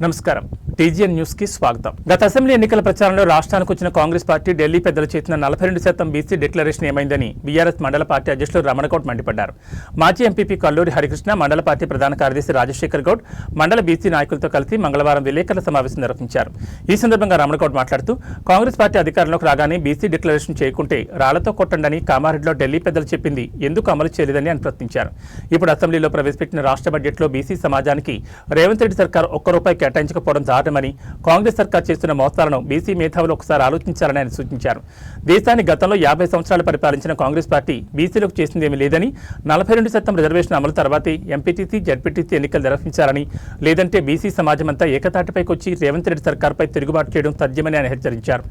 నమస్కారం TGN news కి స్వాగతం. గత అసెంబ్లీ ఎన్నికల ప్రచారంలో రాష్ట్రానికి వచ్చిన కాంగ్రెస్ పార్టీ ఢిల్లీ పెద్దల చేతిన 42% బీసీ డిక్లరేషన్ ఏమైందని బీఆర్ఎస్ మండల పార్టీ అధ్యక్షులు రమణగౌడ్ మండిపడ్డారు. మాజీ ఎంపీపీ కల్లూరి హరికృష్ణ, మండల పార్టీ ప్రధాన కార్యదర్శి రాజశేఖర్ గౌడ్ మండల బీసీ నాయకులతో కలిసి మంగళవారం విలేకరుల సమావేశం నిర్వహించారు. ఈ సందర్భంగా రమణగౌడ్ మాట్లాడుతూ కాంగ్రెస్ పార్టీ అధికారంలోకి రాగానే బీసీ డిక్లరేషన్ చేయకుంటే రాళ్లతో కొట్టండని కామారెడ్డిలో ఢిల్లీ పెద్దలు చెప్పింది ఎందుకు అమలు చేయలేదని అని ప్రశ్నించారు. ఇప్పుడు అసెంబ్లీలో ప్రవేశపెట్టిన రాష్ట్ర బడ్జెట్లో బీసీ సమాజానికి రేవంత్ రెడ్డి సర్కార్ ఒక్క కేటాయించకపోవడం దారుణమని, కాంగ్రెస్ సర్కార్ చేస్తున్న మోసాలను బీసీ మేధావులు ఒకసారి ఆలోచించాలని ఆయన సూచించారు. దేశాన్ని గతంలో 50 సంవత్సరాలు పరిపాలించిన కాంగ్రెస్ పార్టీ బీసీలకు చేసిందేమీ లేదని, 42% రిజర్వేషన్ అమలు తర్వాతే ఎంపీటీసీ, జడ్పీటీసీ ఎన్నికలు నిర్వహించారని, లేదంటే బీసీ సమాజం అంతా ఏకతాటిపైకి వచ్చి రేవంత్ రెడ్డి సర్కార్పై తిరుగుబాటు చేయడం తథ్యమని ఆయన హెచ్చరించారు.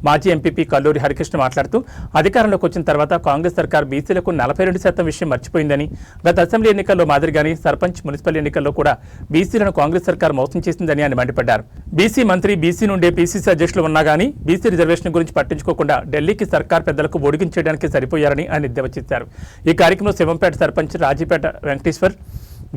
మాజీ ఎంపీపీ కల్లూరి హరికృష్ణ మాట్లాడుతూ అధికారంలోకి వచ్చిన తర్వాత కాంగ్రెస్ సర్కార్ బీసీలకు 42% విషయం మర్చిపోయిందని, గత అసెంబ్లీ ఎన్నికల్లో మాదిరిగానే సర్పంచ్, మున్సిపల్ ఎన్నికల్లో కూడా బీసీలను కాంగ్రెస్ సర్కార్ మోసం చేసిందని ఆయన మండిపడ్డారు. బీసీ మంత్రి, బీసీ నుండే పీసీసీ అధ్యక్షులు ఉన్నా గానీ బీసీ రిజర్వేషన్ గురించి పట్టించుకోకుండా ఢిల్లీకి సర్కార్ పెద్దలకు ఒడిగించడానికి సరిపోయారని ఆయన ఎద్దేవా చేశారు. ఈ కార్యక్రమంలో శివంపేట సర్పంచ్ రాజీపేట వెంకటేశ్వర్,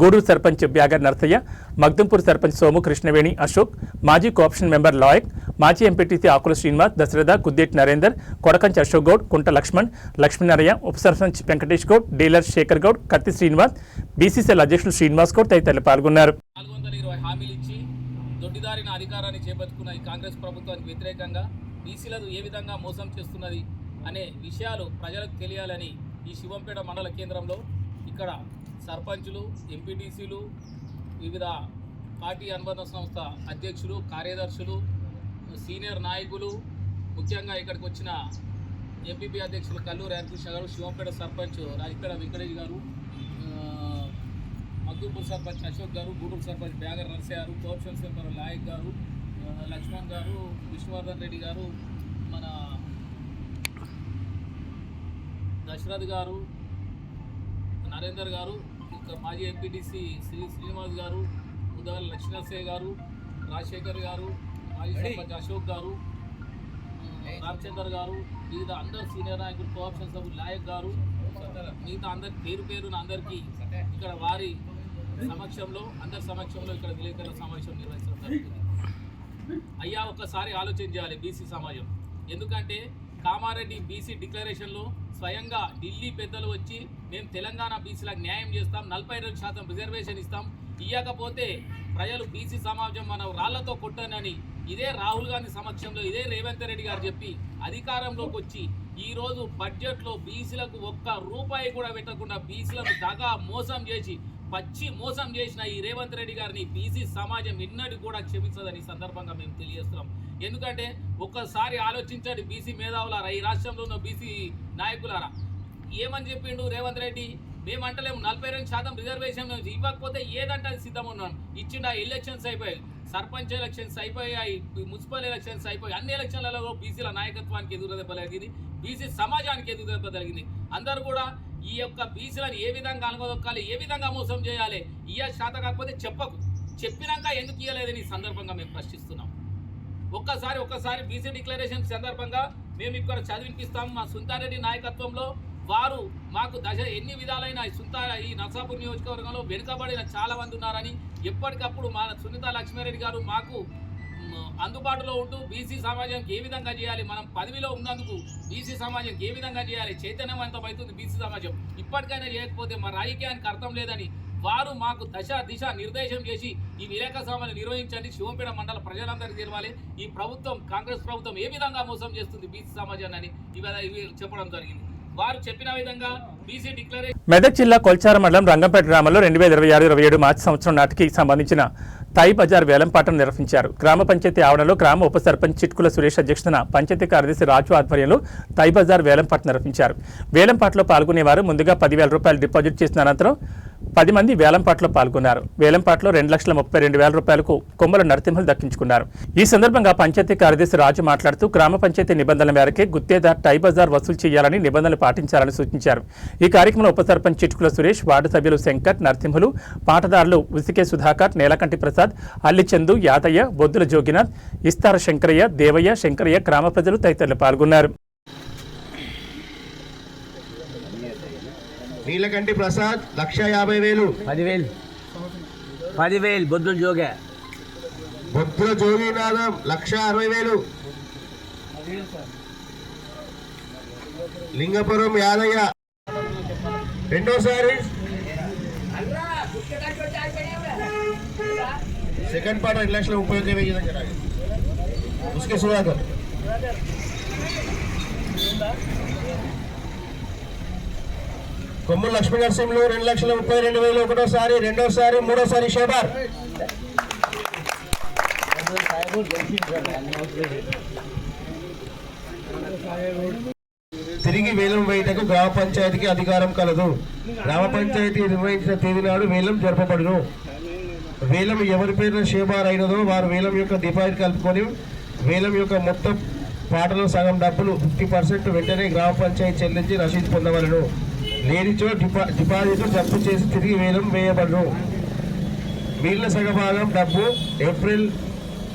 గూడూరు సర్పంచ్ బ్యాగర్ నర్సయ్య, మగ్దుంపూర్ సర్పంచ్ సోము కృష్ణవేణి అశోక్, మాజీ కోఆప్షన్ మెంబర్ లాయక్, మాజీ ఎంపీటీసీ ఆకుల శ్రీనివాస్, దశరథ, కుద్దేటి నరేందర్, కొడకంచి అశోక్ గౌడ్, కుంట లక్ష్మీనారాయణ, ఉప సర్పంచ్ వెంకటేష్ గౌడ్, డీలర్ శేఖర్ గౌడ్, కత్తి శ్రీనివాస్, బీసీసీఎల్ అధ్యక్షులు శ్రీనివాస్ గౌడ్ తదితరులు పాల్గొన్నారు. దొడ్డిదారిన అధికారాన్ని చేపట్టుకున్న ఈ కాంగ్రెస్ ప్రభుత్వానికి వ్యతిరేకంగా బీసీలను ఏ విధంగా మోసం చేస్తున్నది అనే విషయాలు ప్రజలకు తెలియాలని ఈ శివంపేట మండల కేంద్రంలో ఇక్కడ సర్పంచులు, ఎంపీటీసీలు, వివిధ పార్టీ అనుబంధ సంస్థ అధ్యక్షులు, కార్యదర్శులు, సీనియర్ నాయకులు, ముఖ్యంగా ఇక్కడికి వచ్చిన ఎంపీపీ అధ్యక్షులు కల్లూరి హరికృష్ణ గారు, శివంపేట సర్పంచ్ రాజపేట వెంకటేష్ గారు, మగ్దుంపూర్ సర్పంచ్ అశోక్ గారు, గూడూరు సర్పంచ్ బ్యాగర్ నర్సయ్య గారు, కోఆప్షన్ మెంబర్ లాయక్ గారు, లక్ష్మణ్ గారు, విష్ణువర్ధన్ రెడ్డి గారు, మన దశరథ్ గారు, నరేందర్ గారు, ఇంకా మాజీ ఎంపీటీసీ శ్రీనివాస్ గారు, ఉదాహరణ లక్ష్మీనరసయ్య గారు, రాజశేఖర్ గారు, మాజీ సర్పంచ్ అశోక్ గారు, రామచందర్ గారు, మిగతా అందరు సీనియర్ నాయకులు, కోఆప్షన్ సభ్యులు లాయక్ గారు, మిగతా అందరి పేరు అందరికీ ఇక్కడ వారి సమక్షంలో, అందరి సమక్షంలో ఇక్కడ విలేకరుల సమావేశం నిర్వహించడం జరుగుతుంది. అయ్యా, ఒక్కసారి ఆలోచన చేయాలి బీసీ సమాజం. ఎందుకంటే కామారెడ్డి బీసీ డిక్లరేషన్లో స్వయంగా ఢిల్లీ పెద్దలు వచ్చి మేము తెలంగాణ బీసీలకు న్యాయం చేస్తాం, 42% రిజర్వేషన్ ఇస్తాం, ఇవ్వకపోతే ప్రజలు బీసీ సమాజం మనం రాళ్లతో కొట్టనని ఇదే రాహుల్ గాంధీ సమక్షంలో ఇదే రేవంత్ రెడ్డి గారు చెప్పి అధికారంలోకి వచ్చి ఈరోజు బడ్జెట్లో బీసీలకు ఒక్క రూపాయి కూడా పెట్టకుండా బీసీలను దగా మోసం చేసి పచ్చి మోసం చేసిన ఈ రేవంత్ రెడ్డి గారిని బీసీ సమాజం ఎన్నడూ కూడా క్షమించదని సందర్భంగా మేము తెలియజేస్తున్నాం. ఎందుకంటే ఒక్కసారి ఆలోచించండి బీసీ మేధావులారా, ఈ రాష్ట్రంలో ఉన్న బీసీ నాయకులారా, ఏమని చెప్పిండు రేవంత్ రెడ్డి? మేమంటలేము 42% రిజర్వేషన్ ఇవ్వకపోతే ఏదంటే అది సిద్ధం ఉన్నాను. ఇచ్చిండ ఎలక్షన్స్ అయిపోయాయి, సర్పంచ్ ఎలక్షన్స్ అయిపోయాయి, మున్సిపల్ ఎలక్షన్స్ అయిపోయాయి, అన్ని ఎలక్షన్లలో బీసీల నాయకత్వానికి ఎదురుదెబ్బ జరిగింది, బీసీ సమాజానికి ఎదురుదెబ్బ జరిగింది. అందరూ కూడా ఈ యొక్క బీసీలను ఏ విధంగా అనుగదొక్కాలి, ఏ విధంగా మోసం చేయాలి, ఇయ్య శాత కాకపోతే చెప్పినాక ఎందుకు ఇయ్యలేదని ఈ సందర్భంగా మేము ప్రశ్నిస్తున్నాం. ఒక్కసారి బీసీ డిక్లరేషన్ సందర్భంగా మేము ఇక్కడ చదివినిపిస్తాం. మా సుంతారెడ్డి నాయకత్వంలో వారు మాకు ఎన్ని విధాలైన ఈ నర్సాపూర్ నియోజకవర్గంలో వెనుకబడిన చాలా మంది ఉన్నారని ఎప్పటికప్పుడు మా సునీత లక్ష్మారెడ్డి గారు మాకు అందుబాటులో ఉంటూ బీసీ సమాజానికి ఏ విధంగా చేయాలి, మనం పదవిలో ఉన్నందుకు బీసీ సమాజానికి ఏ విధంగా చేయాలి, చైతన్యవంతమవుతుంది బీసీ సమాజం, ఇప్పటికైనా చేయకపోతే మా రాజకీయానికి అర్థం లేదని వారు మాకు దిశ నిర్దేశం చేసి ఈ విలేకరుల సమావేశం నిర్వహించండి. శివంపేట మండల ప్రజలందరికీ తెలవాలి ఈ ప్రభుత్వం, కాంగ్రెస్ ప్రభుత్వం ఏ విధంగా మోసం చేస్తుంది బీసీ సమాజాన్ని ఇవి చెప్పడం జరిగింది. వారు చెప్పిన విధంగా బీసీ డిక్లరేషన్. మెదక్ జిల్లా కొల్చారం మండలం రంగంపేట గ్రామంలో 2026-27 మార్చి సంవత్సరం నాటికి సంబంధించిన తాయి బజార్ వేలంపాటను నిర్వహించారు. గ్రామ పంచాయతీ ఆవరణలో గ్రామ ఉప సర్పంచ్ చిట్కుల సురేష్ అధ్యక్షతన పంచాయతీ కార్యదర్శి రాజు ఆధ్వర్యంలో తాయి బజార్ వేలంపాట నిర్వహించారు. వేలంపాటలో పాల్గొనేవారు ముందుగా 10,000 రూపాయలు డిపాజిట్ చేసిన అనంతరం 10 మంది వేలంపాటలో పాల్గొన్నారు. వేలంపాటలో 2,32,000 రూపాయలకు కొమ్మల నరసింహలు దక్కించుకున్నారు. ఈ సందర్భంగా పంచాయతీ కార్యదర్శి రాజు మాట్లాడుతూ గ్రామ పంచాయతీ నిబంధనల మేరకే గుత్తేదార్ టై బజార్ వసూలు చేయాలని నిబంధనలు పాటించాలని సూచించారు. ఈ కార్యక్రమంలో ఉప సర్పంచ్ చిట్కుల సురేష్, వార్డు సభ్యులు శంకర్, నరసింహులు, పాటదారులు ఉసికే సుధాకర్, నేలకంటి ప్రసాద్, అల్లిచందు, యాదయ్య, బొద్దుల జోగినాథ్, ఇస్తార శంకరయ్య, దేవయ్య, శంకరయ్య, గ్రామ ప్రజలు తదితరులు పాల్గొన్నారు. నీలకంటి ప్రసాద్ 1,50,000 10,000 బొద్దులు జోగే బొత్తుల జోగినాథం 1,60,000. లింగపురం యాదయ్య రెండోసారి सेकंड पार्ट 2,30,000 उसके सुधाकर కొమ్ము లక్ష్మీ నరసింహులు 2,32,000 ఒకటోసారి రెండోసారి మూడోసారి షేబార్ తిరిగి వేలం వేయటకు గ్రామ పంచాయతీకి అధికారం కలదు. గ్రామ పంచాయతీ నిర్వహించిన తేదీ నాడు వేలం జరపబడును. వేలం ఎవరి పేరున షేబార్ అయినదో వారు వేలం యొక్క డిపాజిట్ కలుపుకొని వేలం యొక్క మొత్తం పాటలో సగం డబ్బులు 50% వెంటనే గ్రామ పంచాయతీ చెల్లించి రసీదు పొందవలను. లేనిచో డిపాజిట్ జప్తు చేసి తిరిగి వేలం వేయబడును. మిగిలిన సగభాగం డబ్బు ఏప్రిల్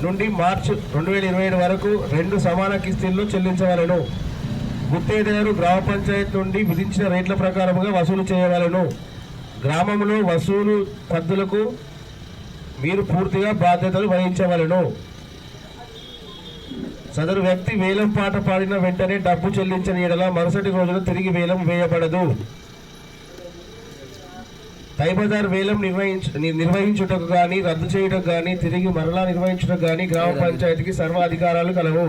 నుండి మార్చి 2027 వరకు 2 సమాన కిస్తీల్లో చెల్లించవలను. గుత్తేదారు గ్రామ పంచాయతీ నుండి విధించిన రేట్ల ప్రకారముగా వసూలు చేయవలను. గ్రామంలో వసూలు పద్ధతులకు మీరు పూర్తిగా బాధ్యతలు వహించవలను. సదరు వ్యక్తి వేలం పాట పాడిన వెంటనే డబ్బు చెల్లించిన యెడల మరుసటి రోజున తిరిగి వేలం వేయబడదు. తైబదార్ వేలం నిర్వహించుటకు కానీ రద్దు చేయటకు కానీ తిరిగి మరలా నిర్వహించుటకు కానీ గ్రామ పంచాయతీకి సర్వ అధికారాలు కలవు.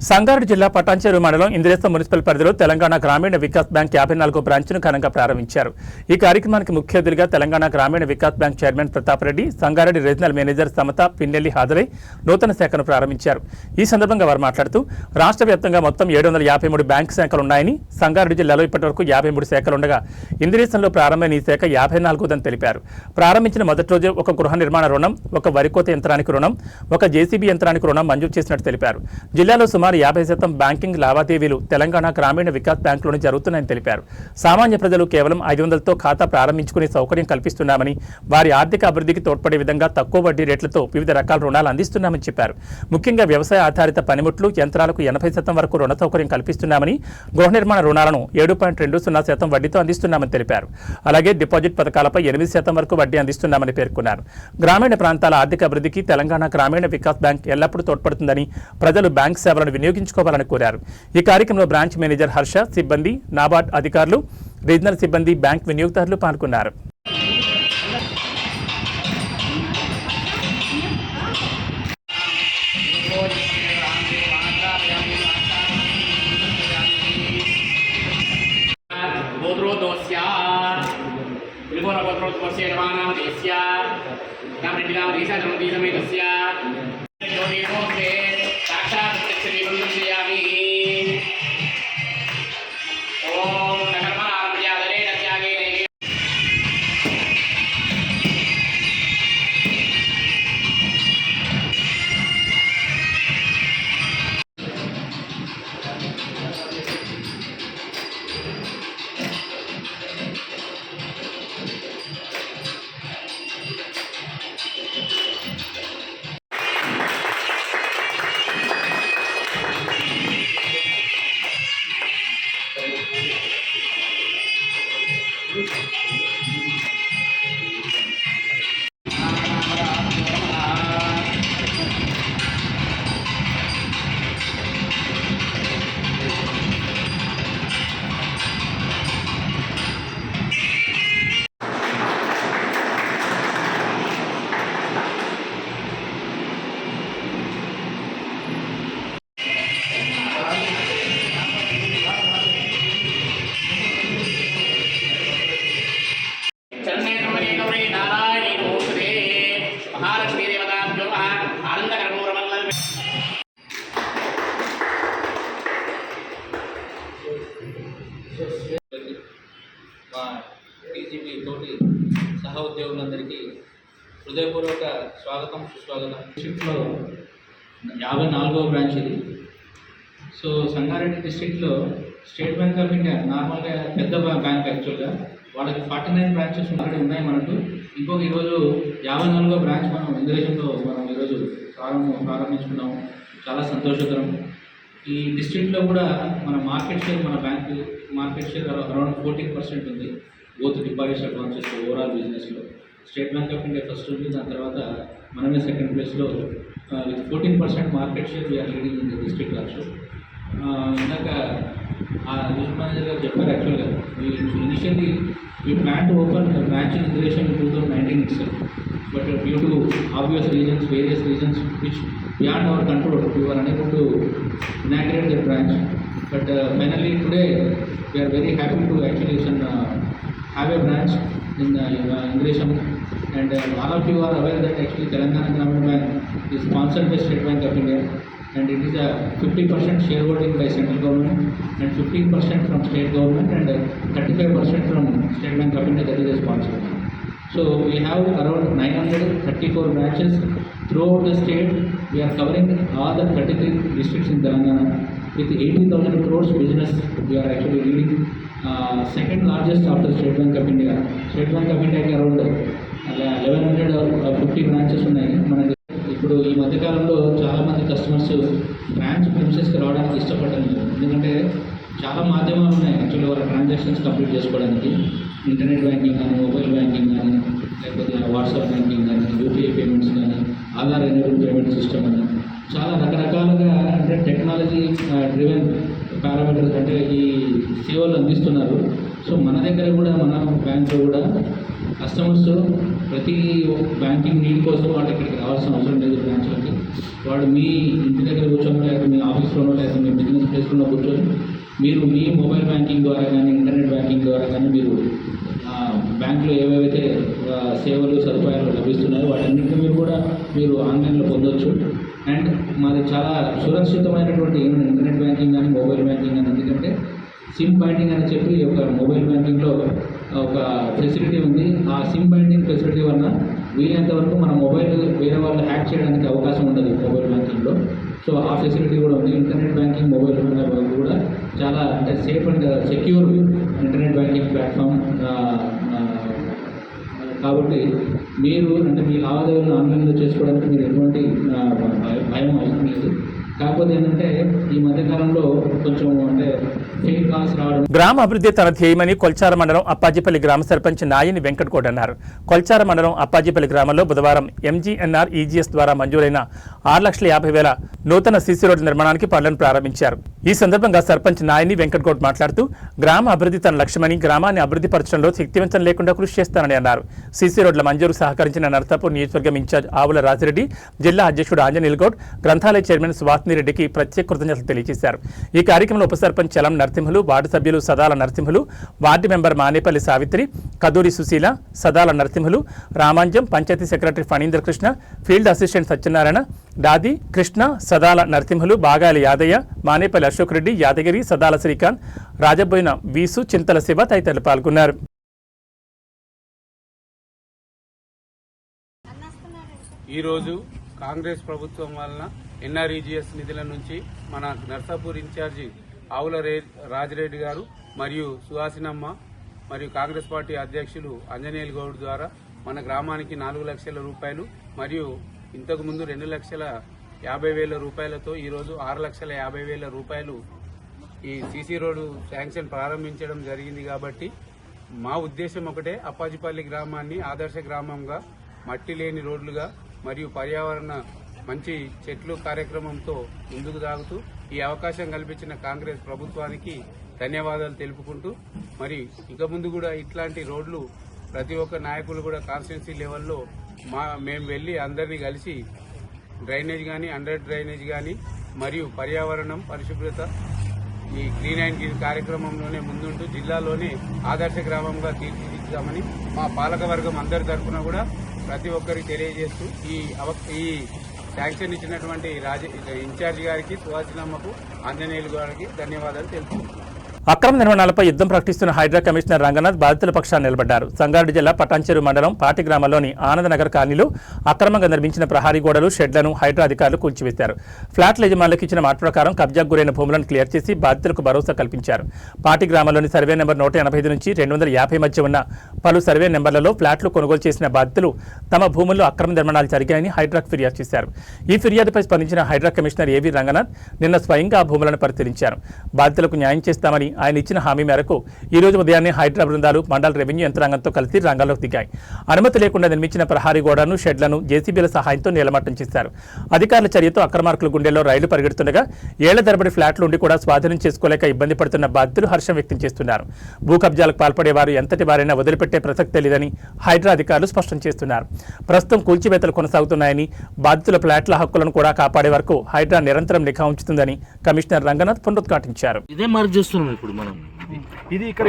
సంగారెడ్డి జిల్లా పటాన్చెరు మండలం ఇంద్రేశ్వరం మున్సిపల్ పరిధిలో తెలంగాణ గ్రామీణ వికాస్ బ్యాంక్ 54వ బ్రాంచ్ను ఘనంగా ప్రారంభించారు. ఈ కార్యక్రమానికి ముఖ్య అతిథిగా Telangana Grameena Vikas bank chairman Pratap Reddy, Sangareddy regional manager Samatha Pinnelli హాజరై నూతన శాఖను ప్రారంభించారు. ఈ సందర్భంగా వారు మాట్లాడుతూ రాష్ట్ర వ్యాప్తంగా మొత్తం 753 బ్యాంకు శాఖలు ఉన్నాయని, సంగారెడ్డి జిల్లాలో ఇప్పటివరకు 53 శాఖలుండగా ఇంద్రేశ్వరంలో ప్రారంభమైన ఈ శాఖ 54వదని తెలిపారు. ప్రారంభించిన మొదటి రోజు ఒక గృహ నిర్మాణ రుణం, ఒక వరికోత యంత్రానికి రుణం, ఒక జేసీబీ యంత్రానికి రుణం మంజూరు చేసినట్టు తెలిపారు. జిల్లాలో సుమారు 50% బ్యాంకింగ్ లావాదేవీలు తెలంగాణ గ్రామీణ వికాస్ బ్యాంకులోనే జరుగుతున్నాయని తెలిపారు. సామాన్య ప్రజలు కేవలం 500తో ఖాతా ప్రారంభించుకునే సౌకర్యం కల్పిస్తున్నామని, వారి ఆర్థిక అభివృద్ధికి తోడ్పడే విధంగా తక్కువ వడ్డీ రేట్లతో వివిధ రకాల రుణాలు అందిస్తున్నామని చెప్పారు. ముఖ్యంగా వ్యవసాయ ఆధారిత పనిముట్లు, యంత్రాలకు 80% వరకు రుణ సౌకర్యం కల్పిస్తున్నామని, గృహ నిర్మాణ రుణాలను 7.20% వడ్డీతో అందిస్తున్నామని తెలిపారు. అలాగే డిపాజిట్ పథకాలపై 8% వరకు వడ్డీ అందిస్తున్నామని పేర్కొన్నారు. గ్రామీణ ప్రాంతాల ఆర్థిక అభివృద్ధికి తెలంగాణ గ్రామీణ వికాస్ బ్యాంక్ ఎల్లప్పుడూ తోడ్పడుతుందని, ప్రజలు బ్యాంక్ సేవలను వినియోగించుకోవాలని కోరారు. ఈ కార్యక్రమంలో బ్రాంచ్ మేనేజర్ హర్ష, సిబ్బంది, నాబార్డ్ అధికారులు, రీజనల్ సిబ్బంది, బ్యాంక్ వినియోగదారులు పాల్గొన్నారు. మా టీజీపీ తోటి సహా ఉద్యోగులందరికీ హృదయపూర్వక స్వాగతం, సుస్వాగతం. డిస్ట్రిక్ట్లో 54వ బ్రాంచ్ ఇది. సో సంగారెడ్డి డిస్ట్రిక్ట్లో స్టేట్ బ్యాంక్ ఆఫ్ ఇండియా నార్మల్గా పెద్ద బ్యాంక్, యాక్చువల్గా వాళ్ళకి 49 బ్రాంచెస్ ఆల్రెడీ ఉన్నాయి మనకు. ఇంకొక ఈరోజు 54వ బ్రాంచ్ మనం ఇంద్రేశ్వరంలో మనం ఈరోజు ప్రారంభించుకున్నాము. చాలా సంతోషకరం. ఈ డిస్ట్రిక్ట్లో కూడా మన మార్కెట్ షేర్, మన బ్యాంకు మార్కెట్ షేర్ అరౌండ్ 14% ఉంది, బోత్ డిపాజిట్స్, అడ్వాన్సెస్, ఓవరాల్ బిజినెస్లో. State Bank of India first ఉంది, దాని తర్వాత మనమే సెకండ్ ప్లేస్లో with 14% market share we are leading in the district also. ఇందాక యూనిట్ మేనేజర్ గారు చెప్పారు, యాక్చువల్గా initially we plan to open a branch in Indonesia in 2019 itself, but due to obvious reasons, various reasons which beyond our control, we were unable to inaugurate the branch. But finally today we are very happy to actually have a branch in Indonesia, and all of you are aware that actually Telangana Gramin Bank is sponsored by State Bank of India, and it is a 50% shareholding by central government and 15% from state government and 35% from State Bank of India, that is a sponsor. So we have around 934 branches throughout the state. We are covering all the 33 districts in Telangana with 80,000 crores business. We are actually leading second largest after State Bank of India. State Bank of India around 1150 branches ఉన్నాయి. మనకి ఇప్పుడు ఈ మధ్యకాలంలో చాలామంది customers branch ప్రిన్సెస్కి రావడానికి ఇష్టపడలేదు, ఎందుకంటే చాలా మాధ్యమాలు ఉన్నాయి యాక్చువల్లీ వాళ్ళ ట్రాన్సాక్షన్స్ కంప్లీట్ చేసుకోవడానికి. ఇంటర్నెట్ బ్యాంకింగ్ కానీ, మొబైల్ బ్యాంకింగ్ కానీ, లేకపోతే వాట్సాప్ బ్యాంకింగ్ కానీ, యూపీఐ పేమెంట్స్ కానీ, ఆధార్ ఎనేబుల్ పేమెంట్ సిస్టమ్ అని చాలా రకరకాలుగా అంటే టెక్నాలజీ డ్రివెన్ పారామీటర్స్ అంటే ఈ సేవలు అందిస్తున్నారు. సో మన దగ్గర కూడా మన బ్యాంక్లో కూడా కస్టమర్స్ ప్రతి బ్యాంకింగ్ నీడ్ కోసం వాళ్ళు ఇక్కడికి రావాల్సిన అవసరం లేదు బ్రాంచ్లకి. వాడు మీ ఇంటి దగ్గర కూర్చొని, లేకపోతే మీ ఆఫీస్లోనో, లేకపోతే మీ బిజినెస్ ప్లేస్లోనో కూర్చొని మీరు మీ మొబైల్ బ్యాంకింగ్ ద్వారా కానీ, ఇంటర్నెట్ బ్యాంకింగ్ ద్వారా కానీ మీరు బ్యాంకులో ఏవేవైతే సేవలు సదుపాయాలు లభిస్తున్నాయో వాటన్నింటినీ మీరు ఆన్లైన్లో పొందవచ్చు. అండ్ మాది చాలా సురక్షితమైనటువంటి ఇంటర్నెట్ బ్యాంకింగ్ కానీ, మొబైల్ బ్యాంకింగ్ కానీ, ఎందుకంటే సిమ్ బైండింగ్ అని చెప్పి ఒక మొబైల్ బ్యాంకింగ్లో ఒక ఫెసిలిటీ ఉంది. ఆ సిమ్ బైండింగ్ ఫెసిలిటీ వల్ల వీలైనంత వరకు మన మొబైల్ వేరే వాళ్ళు హ్యాక్ చేయడానికి అవకాశం ఉండదు మొబైల్ బ్యాంకింగ్లో. సో ఆ ఫెసిలిటీ కూడా ఉంది. ఇంటర్నెట్ బ్యాంకింగ్, మొబైల్ కూడా చాలా అంటే safe and secure internet banking platform. కాబట్టి మీరు అంటే మీ లావాదేవీలను ఆన్లైన్లో చేసుకోవడానికి మీరు ఎటువంటి భయం అవసరం లేదు. కాకపోతే ఏంటంటే ఈ మధ్యకాలంలో కొంచెం అంటే ఫేక్ కాల్స్ రావడం. గ్రామ అభివృద్ధి తన ధ్యేయమని కొల్చార మండలం అప్పాజిపల్లి గ్రామ సర్పంచ్ నాయని వెంకటకోట అన్నారు. కొల్చార మండలం అప్పాజిపల్లి గ్రామంలో బుధవారం ఎంజీఎన్ఆర్ ఈజీఎస్ ద్వారా మంజూరైన 6,50,000 నూతన సీసీ రోడ్ల నిర్మాణానికి పనులను ప్రారంభించారు. ఈ సందర్భంగా సర్పంచ్ నాయని వెంకటకోట మాట్లాడుతూ గ్రామ అభివృద్ధి తన లక్ష్యమని, గ్రామాన్ని అభివృద్ధి పరచడంలో శక్తివంతం లేకుండా కృషి చేస్తానని అన్నారు. సీసీ రోడ్ల మంజూరు సహకరించిన నర్సాపూర్ నియోజకవర్గం ఇన్ఛార్జ్ ఆవుల రాజిరెడ్డి, జిల్లా అధ్యక్షుడు ఆంజనేయులు గౌడ్, గ్రంథాలయ చైర్మన్ సువాసినిరెడ్డికి ప్రత్యేక కృతజ్ఞతలు తెలియజేశారు. ఈ కార్యక్రమంలో ఉప సర్పంచ్ చలం నరసింహులు, వార్డు సభ్యులు Sadala Narasimhulu, ward member Manepalli Savitri, Kaduri Susheela, Sadala Narasimhulu, Ramanjam, panchayat secretary Phanindra Krishna, field assistant Satyanarayana, Dadi Krishna, Sadala Narasimhulu, బాగాలి Yadaiah, Manepalli Ashok Reddy, Yadagiri, Sadala Srikanth, Rajaboina వీసు, చింతల శివ తదితరులు పాల్గొన్నారు. ఈరోజు కాంగ్రెస్ ప్రభుత్వం వలన ఎన్ఆర్ఈజీఎస్ నిధుల నుంచి మన నర్సాపూర్ ఇన్ఛార్జి ఆవుల రాజిరెడ్డి గారు మరియు సుహాసినమ్మ మరియు కాంగ్రెస్ పార్టీ అధ్యక్షులు ఆంజనేయులు గౌడ్ ద్వారా మన గ్రామానికి 4 లక్షల రూపాయలు మరియు ఇంతకుముందు 2,50,000 రూపాయలతో ఈరోజు 6,50,000 రూపాయలు ఈ సీసీ రోడ్డు శాంక్షన్ ప్రారంభించడం జరిగింది. కాబట్టి మా ఉద్దేశం ఒకటే, అప్పాజిపల్లి గ్రామాన్ని ఆదర్శ గ్రామంగా, మట్టి లేని రోడ్లుగా మరియు పర్యావరణ మంచి చెట్లు కార్యక్రమంతో ముందుకు సాగుతూ ఈ అవకాశం కల్పించిన కాంగ్రెస్ ప్రభుత్వానికి ధన్యవాదాలు తెలుపుకుంటూ, మరి ఇక ముందు కూడా ఇట్లాంటి రోడ్లు ప్రతి ఒక్క నాయకులు కూడా కాన్స్టిట్యున్సీ లెవెల్లో మేము వెళ్ళి అందరినీ కలిసి డ్రైనేజ్ కానీ, అండర్ డ్రైనేజ్ కానీ మరియు పర్యావరణం పరిశుభ్రత ఈ క్లీన్ అండ్ గ్రీన్ కార్యక్రమంలోనే ముందుంటూ జిల్లాలోనే ఆదర్శ గ్రామంగా తీర్చిదిద్దామని మా పాలకవర్గం అందరి తరఫున కూడా ప్రతి ఒక్కరికి తెలియజేస్తూ ఈ శాంక్షన్ ఇచ్చినటువంటి ఇన్ఛార్జి గారికి, సుహాసినమ్మకు, ఆంజనేయులు గారికి ధన్యవాదాలు తెలుపుతున్నాను. అక్రమ నిర్మాణాలపై యుద్ధం ప్రకటిస్తున్న హైడ్రా కమిషనర్ రంగనాథ్ బాధితుల పక్షాన నిలబడ్డారు. సంగారెడ్డి జిల్లా పటాన్చెరు మండలం పాటి గ్రామంలోని ఆనందనగర్ కాలనీలో అక్రమంగా నిర్మించిన ప్రహారీ గోడలు, షెడ్లను హైడ్రా అధికారులు కూల్చివేశారు. ఫ్లాట్ల యజమానులకు ఇచ్చిన మాట ప్రకారం కబ్జాకు గురైన భూములను క్లియర్ చేసి బాధితులకు భరోసా కల్పించారు. పాటి గ్రామంలోని సర్వే నెంబర్ 185 నుంచి 250 మధ్య ఉన్న పలు సర్వే నెంబర్లలో ఫ్లాట్లు కొనుగోలు చేసిన బాధితులు తమ భూముల్లో అక్రమ నిర్మాణాలు జరిగాయని హైడ్రాకు ఫిర్యాదు చేశారు. ఈ ఫిర్యాదుపై స్పందించిన హైడ్రా కమిషనర్ ఏవీ రంగనాథ్ నిన్న స్వయంగా ఆ భూములను పరిశీలించారు. బాధితులకు న్యాయం చేస్తామని ఆయన ఇచ్చిన హామీ మేరకు ఈ రోజు ఉదయాన్నే హైడ్రా బృందాలు మండల రెవెన్యూ యంత్రాంగంతో కలిసి రంగంలోకి దిగాయి. అనుమతి లేకుండా నిర్మించిన ప్రహారీ గోడను, షెడ్లను జేసీబీల సహాయంతో నేలమట్టం చేశారు. అధికారుల చర్యతో అక్రమార్కుల గుండెల్లో రైలు పరిగెడుతుండగా ఏళ్ల తరబడి ఫ్లాట్లు ఉండి కూడా స్వాధీనం చేసుకోలేక ఇబ్బంది పడుతున్న బాధితులు హర్షం వ్యక్తం చేస్తున్నారు. భూ కబ్జాలకు పాల్పడేవారు ఎంతటి వారైనా వదిలిపెట్టే ప్రసక్తే లేదని హైడ్రా అధికారులు స్పష్టం చేస్తున్నారు. ప్రస్తుతం కూల్చివేతలు కొనసాగుతున్నాయని, బాధితుల ఫ్లాట్ల హక్కులను కూడా కాపాడే వరకు హైడ్రా నిరంతరం నిఘా ఉంచుతుందని కమిషనర్ రంగనాథ్ పునరుద్ఘాటించారు. ఇదే మార్క్ చేస్తున్నాం ఇప్పుడు మనం. ఇది ఇక్కడ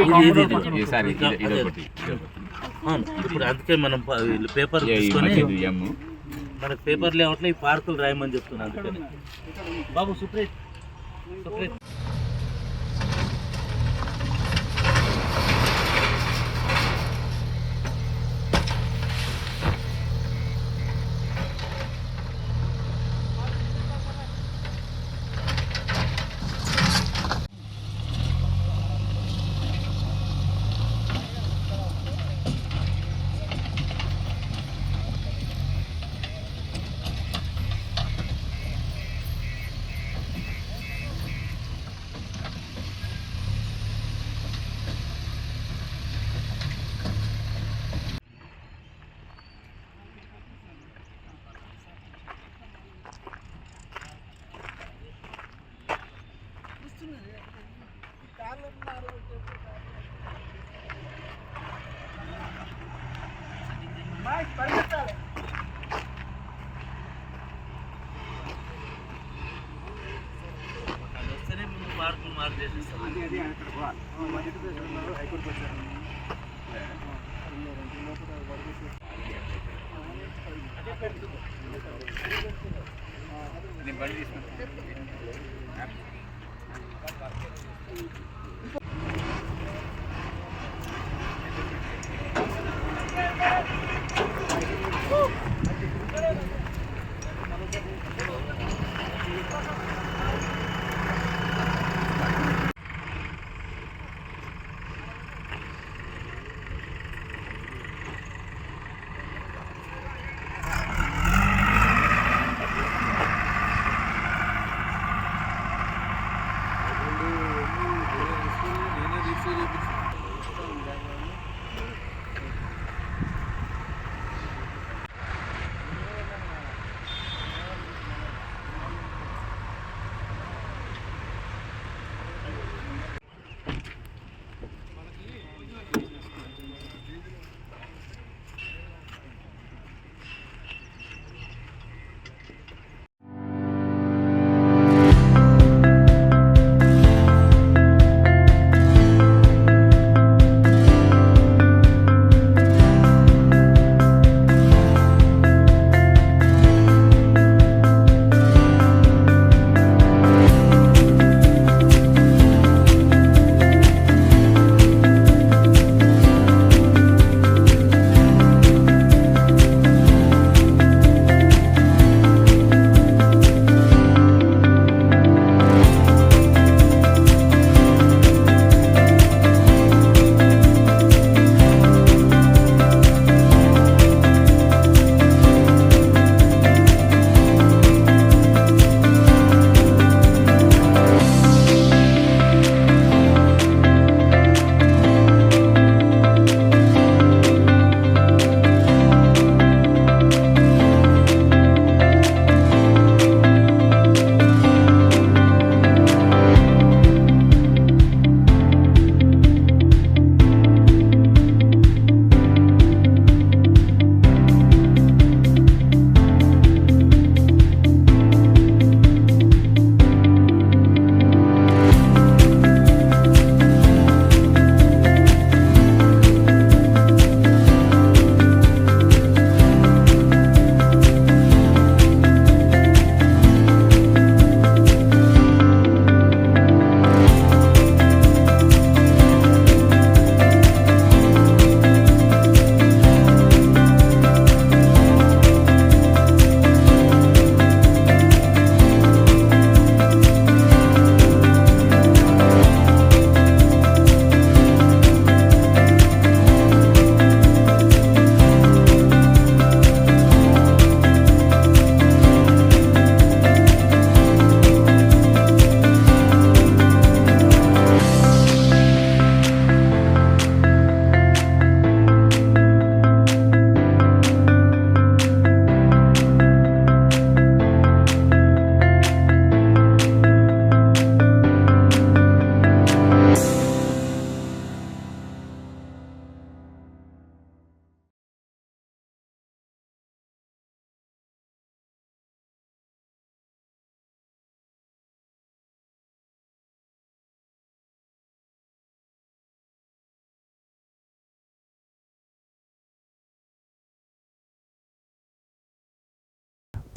ఇప్పుడు అందుకే మనం పేపర్ తీసుకొని మనకు పేపర్ లేవట్లే ఈ పార్కులు రాయమని చెప్తున్నాను. అందుకని బాబు సుప్రీత్ వస్తేనే ముందు పార్కులు మార్క్ చేసేస్తాం.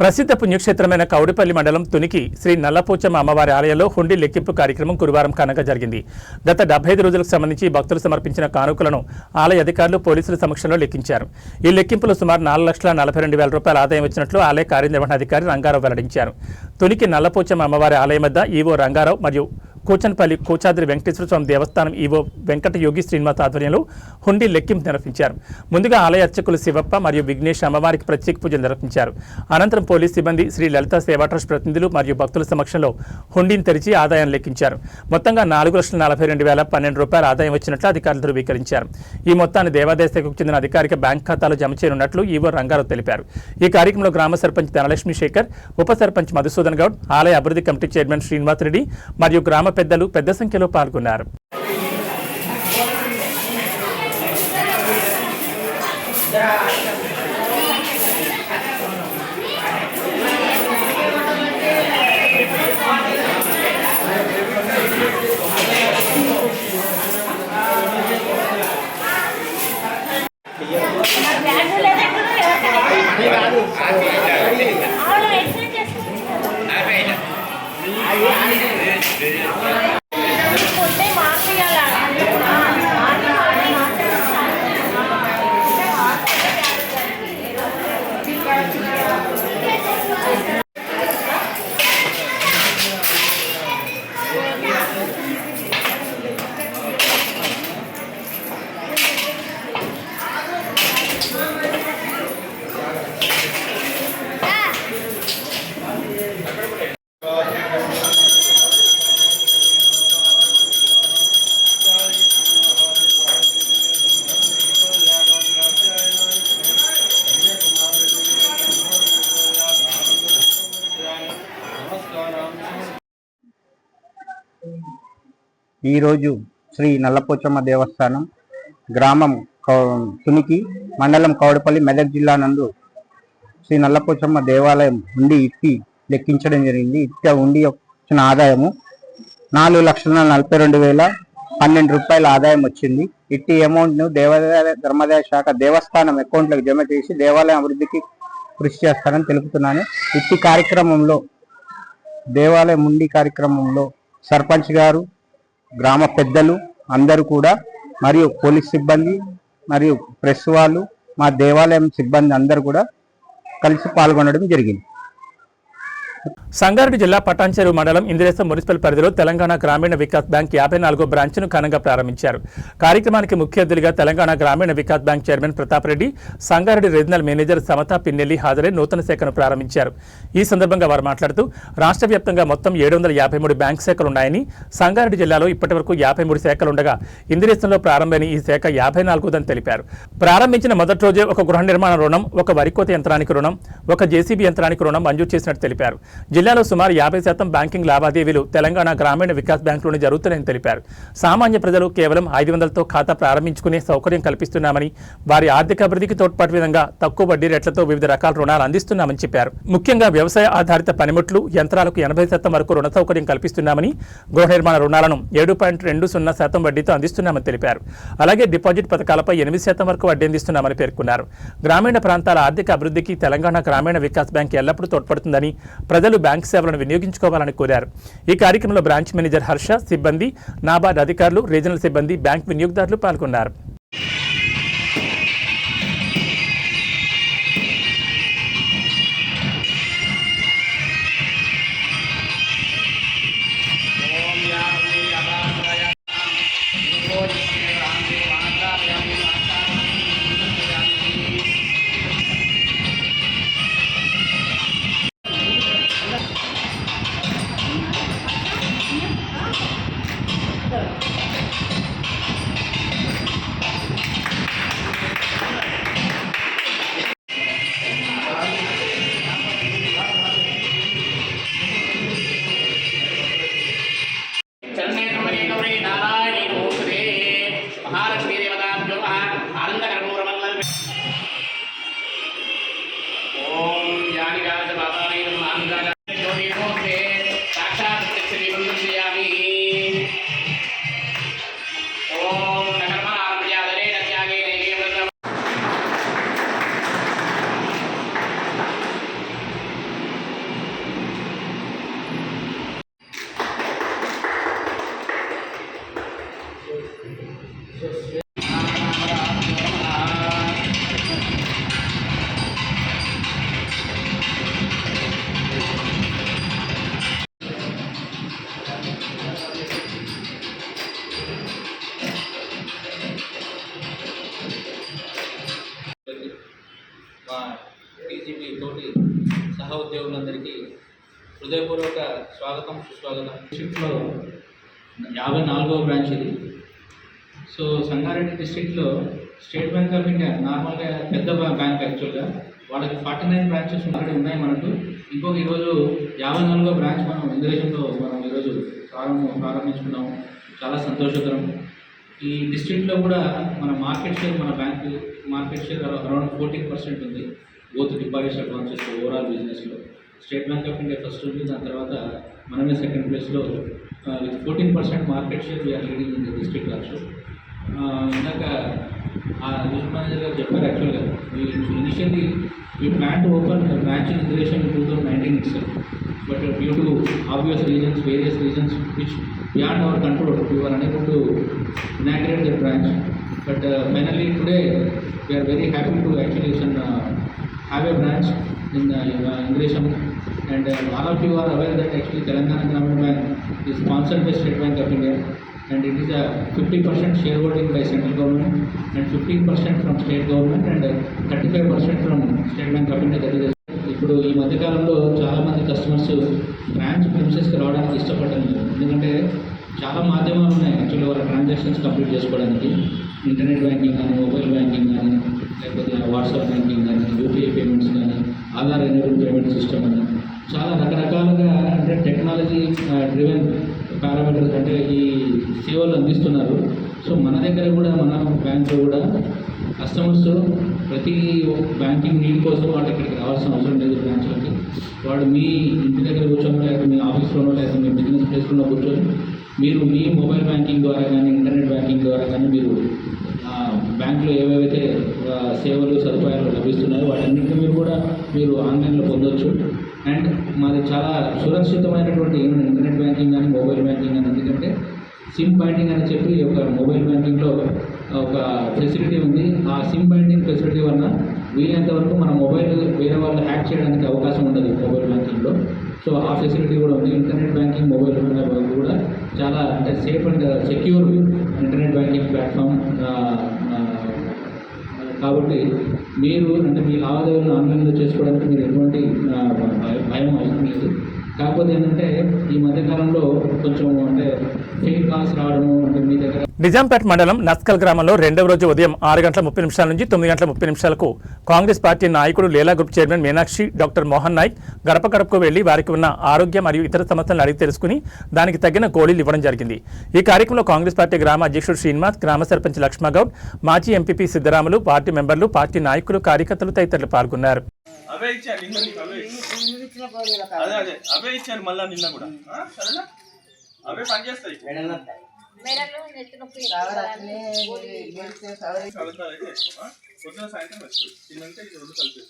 ప్రసిద్ధ పుణ్యక్షేత్రమైన కౌడిపల్లి మండలం తునికి శ్రీ నల్లపోచమ్మ అమ్మవారి ఆలయంలో హుండీ లెక్కింపు కార్యక్రమం గురువారం ఘనంగా జరిగింది. గత 75 రోజులకు సంబంధించి భక్తులు సమర్పించిన కానుకలను ఆలయ అధికారులు పోలీసుల సమక్షంలో లెక్కించారు. ఈ లెక్కింపులో సుమారు 4,42,000 రూపాయల ఆదాయం వచ్చినట్లు ఆలయ కార్యనిర్వహణాధికారి రంగారావు వెల్లడించారు. తునికి నల్లపోచమ్మ అమ్మవారి ఆలయం వద్ద ఈవో రంగారావు మరియు కూచన్పల్లి కోచాద్రి వెంకటేశ్వర స్వామి దేవస్థానం ఈవో వెంకట యోగి శ్రీనివాస్ ఆధ్వర్యంలో హుండీ లెక్కింపు నిర్వహించారు. ముందుగా ఆలయ అర్చకులు శివప్ప మరియు విఘ్నేష్ అమ్మవారికి ప్రత్యేక పూజలు నిర్వహించారు. అనంతరం పోలీస్ సిబ్బంది శ్రీ లలిత సేవా ట్రస్ట్ ప్రతినిధులు మరియు భక్తుల సమక్షంలో హుండీని తెరిచి ఆదాయాన్ని లెక్కించారు. మొత్తంగా 4,42,012 రూపాయల ఆదాయం వచ్చినట్లు అధికారులు ధృవీకరించారు. ఈ మొత్తాన్ని దేవాదాయ శాఖకు చెందిన అధికారిక బ్యాంక్ ఖాతాలో జమ చేయనున్నట్లు ఈవో రంగారావు తెలిపారు. ఈ కార్యక్రమంలో గ్రామ సర్పంచ్ ధనలక్ష్మి శేఖర్, ఉప సర్పంచ్ మధుసూదన్ గౌడ్, ఆలయ అభివృద్ధి కమిటీ చైర్మన్ శ్రీనివాస్ రెడ్డి మరియు గ్రామ పెద్దలు పెద్ద సంఖ్యలో పాల్గొన్నారు. ఈరోజు శ్రీ నల్లపోచమ్మ దేవస్థానం గ్రామం తునికి మండలం కౌడపల్లి మెదక్ జిల్లా నందు శ్రీ నల్లపోచమ్మ దేవాలయం ఉండి ఇట్టి లెక్కించడం జరిగింది. ఇట్టి ఉండి వచ్చిన ఆదాయము 4,42,012 రూపాయల ఆదాయం వచ్చింది. ఇట్టి అమౌంట్ను దేవాదాయ ధర్మాదాయ శాఖ దేవస్థానం అకౌంట్లకు జమ చేసి దేవాలయం అభివృద్ధికి కృషి చేస్తానని తెలుపుతున్నాను. ఇట్టి కార్యక్రమంలో దేవాలయం ఉండి కార్యక్రమంలో సర్పంచ్ గారు, గ్రామ పెద్దలు అందరూ కూడా మరియు పోలీస్ సిబ్బంది మరియు ప్రెస్ వాళ్ళు, మా దేవాలయం సిబ్బంది అందరూ కూడా కలిసి పాల్గొనడం జరిగింది. సంగారెడ్డి జిల్లా పటాన్చెరు మండలం ఇందిరేశం మున్సిపల్ పరిధిలో తెలంగాణ గ్రామీణ వికాస్ బ్యాంక్ 54వ బ్రాంచ్ను ఘనంగా ప్రారంభించారు. కార్యక్రమానికి ముఖ్య అతిథిగా Telangana Grameena Vikas bank chairman Pratap Reddy, Sangareddy regional manager Samata Pinnelli హాజరై నూతన శాఖను ప్రారంభించారు. ఈ సందర్భంగా వారు మాట్లాడుతూ రాష్ట్ర వ్యాప్తంగా మొత్తం 753 బ్యాంక్ శాఖలున్నాయని, సంగారెడ్డి జిల్లాలో ఇప్పటివరకు 53 శాఖలుండగా ఇందిరేశంలో ప్రారంభమైన ఈ శాఖ 54దని తెలిపారు. ప్రారంభించిన మొదటి రోజే ఒక గృహ నిర్మాణ రుణం, ఒక వరికోత యంత్రానికి రుణం, ఒక జేసీబీ యంత్రానికి రుణం మంజూరు చేసినట్టు తెలిపారు. జిల్లాలో సుమారు 50% బ్యాంకింగ్ లావాదేవీలు తెలంగాణ గ్రామీణ వికాస్ బ్యాంకులోనే జరుగుతున్నాయని తెలిపారు. సామాన్య ప్రజలు కేవలం 500తో ఖాతా ప్రారంభించుకునే సౌకర్యం కల్పిస్తున్నామని, వారి ఆర్థిక అభివృద్ధికి తోడ్పాటు విధంగా తక్కువ వడ్డీ రేట్లతో వివిధ రకాల రుణాలు అందిస్తున్నామని చెప్పారు. ముఖ్యంగా వ్యవసాయ ఆధారిత పనిముట్లు, యంత్రాలకు 80% వరకు రుణ సౌకర్యం కల్పిస్తున్నామని, గృహ నిర్మాణ రుణాలను 7.20% వడ్డీతో అందిస్తున్నామని తెలిపారు. అలాగే డిపాజిట్ పథకాలపై 8% వరకు వడ్డీ అందిస్తున్నామని పేర్కొన్నారు. గ్రామీణ ప్రాంతాల ఆర్థిక అభివృద్ధికి తెలంగాణ గ్రామీణ వికాస్ బ్యాంక్ ఎల్లప్పుడూ తోడ్పడుతుందని, ప్రజలు బ్యాంక్ సేవలను వినియోగించుకోవాలని కోరారు. ఈ కార్యక్రమంలో బ్రాంచ్ మేనేజర్ హర్ష, సిబ్బంది, నాబార్డ్ అధికారులు, రీజనల్ సిబ్బంది, బ్యాంక్ వినియోగదారులు పాల్గొన్నారు. డీజీపీ తోటి సహోద్యోగులందరికీ హృదయపూర్వక స్వాగతం సుస్వాగతం. డిస్ట్రిక్ట్లో 54వ బ్రాంచ్ ఇది. సో సంగారెడ్డి డిస్ట్రిక్ట్లో స్టేట్ బ్యాంక్ ఆఫ్ ఇండియా నార్మల్గా పెద్ద బ్యాంక్ యాక్చువల్గా వాళ్ళకి 49 బ్రాంచెస్ ఆల్రెడీ ఉన్నాయి మనకు. ఇంకొక ఈరోజు 54వ బ్రాంచ్ మనం ఇంద్రేషన్లో మనం ఈరోజు ప్రారంభించుకున్నాము. చాలా సంతోషకరం. ఈ డిస్ట్రిక్ట్లో కూడా మన మార్కెట్ షేర్, మన బ్యాంకు మార్కెట్ షేర్ అరౌండ్ 14% ఉంది. బోత్ డిపాజిట్స్ అడ్వాన్సెస్ ఓవరాల్ బిజినెస్లో. State Bank of India first ఉంది, దాని తర్వాత మనమే సెకండ్ ప్లేస్లో with 14% market share we are leading in the district also. ఇందాక డిస్ట్రిక్ట్ మేనేజర్ గారు చెప్పారు, యాక్చువల్గా initially we plan to open a branch in Indonesia in 2019 itself, but due to obvious reasons, various reasons which beyond our control, we were unable to inaugurate the branch. But finally today we are very happy to actually have a branch in Indonesia, and all of you are aware that actually Telangana Gramin Bank is sponsored by State Bank of India, and it is a 50% shareholding by central government and 15% from state government and 35% from State Bank of India. That is ఇప్పుడు ఈ మధ్యకాలంలో చాలామంది customers branch ప్రిన్సెస్కి రావడానికి ఇష్టపడడం లేదు. ఎందుకంటే చాలా మాధ్యమాలు ఉన్నాయి యాక్చువల్లీ వాళ్ళ ట్రాన్సాక్షన్స్ కంప్లీట్ చేసుకోవడానికి. ఇంటర్నెట్ బ్యాంకింగ్ కానీ, మొబైల్ బ్యాంకింగ్ కానీ, లేకపోతే వాట్సాప్ బ్యాంకింగ్ కానీ, యూపీఐ పేమెంట్స్ కానీ, ఆధార్ ఎనేబుల్ పేమెంట్ సిస్టమ్ అని చాలా రకరకాలుగా అంటే టెక్నాలజీ డ్రివెన్ పారామీటర్స్ అంటే ఈ సేవలు అందిస్తున్నారు. సో మన దగ్గర కూడా మన బ్యాంక్లో కూడా కస్టమర్స్ ప్రతి బ్యాంకింగ్ నీడ్ కోసం వాళ్ళు ఇక్కడికి రావాల్సిన అవసరం లేదు. బ్రాంచ్లకి వాడు మీ ఇంటి దగ్గర కూర్చొని, లేకపోతే మీ ఆఫీస్లోనో, లేకపోతే మీ బిజినెస్ ప్లేస్లో కూర్చొని మీరు మీ మొబైల్ బ్యాంకింగ్ ద్వారా కానీ, ఇంటర్నెట్ బ్యాంకింగ్ ద్వారా కానీ మీరు బ్యాంకులో ఏవైతే సేవలు సదుపాయాలు లభిస్తున్నాయో వాటన్నింటినీ మీరు ఆన్లైన్లో పొందవచ్చు. అండ్ మాది చాలా సురక్షితమైనటువంటి ఇంటర్నెట్ బ్యాంకింగ్ కానీ, మొబైల్ బ్యాంకింగ్ కానీ. ఎందుకంటే సిమ్ బైండింగ్ అని చెప్పి ఒక మొబైల్ బ్యాంకింగ్లో ఒక ఫెసిలిటీ ఉంది. ఆ సిమ్ బైండింగ్ ఫెసిలిటీ వల్ల వీలైనంత వరకు మన మొబైల్ వేరే వాళ్ళు హ్యాక్ చేయడానికి అవకాశం ఉండదు మొబైల్ బ్యాంకింగ్లో. సో ఆ ఫెసిలిటీ కూడా ఉంది. ఇంటర్నెట్ బ్యాంకింగ్, మొబైల్ బ్యాంకింగ్ కూడా చాలా అంటే safe and secure internet banking platform. కాబట్టి మీరు అంటే మీ లావాదేవీలను ఆన్లైన్లో చేసుకోవడానికి మీరు ఎటువంటి భయం అవసరం లేదు. కాకపోతే ఏంటంటే ఈ మధ్యకాలంలో కొంచెం అంటే ఫేక్ కాల్స్ రావడము అంటే మీ దగ్గర. నిజాంపేట మండలం నస్కల్ గ్రామంలో రెండవ రోజు ఉదయం 6:30 నుంచి 9:30 కాంగ్రెస్ పార్టీ నాయకుడు Leela group chairman Meenakshi, doctor Mohan Naik గడప గడపకు వెళ్లి వారికి ఉన్న ఆరోగ్య మరియు ఇతర సమస్యలను అడిగి తెలుసుకుని దానికి తగిన గోళీలు ఇవ్వడం జరిగింది. ఈ కార్యక్రమంలో కాంగ్రెస్ పార్టీ గ్రామ అధ్యక్షుడు శ్రీనివాస్, గ్రామ సర్పంచ్ లక్ష్మగౌడ్, మాజీ ఎంపీపీ సిద్ధరాములు, పార్టీ మెంబర్లు, పార్టీ నాయకులు, కార్యకర్తలు తదితరులు పాల్గొన్నారు. పొద్దున సాయంత్రం వస్తుంది తిన్నాక ఇది 2 కలిపి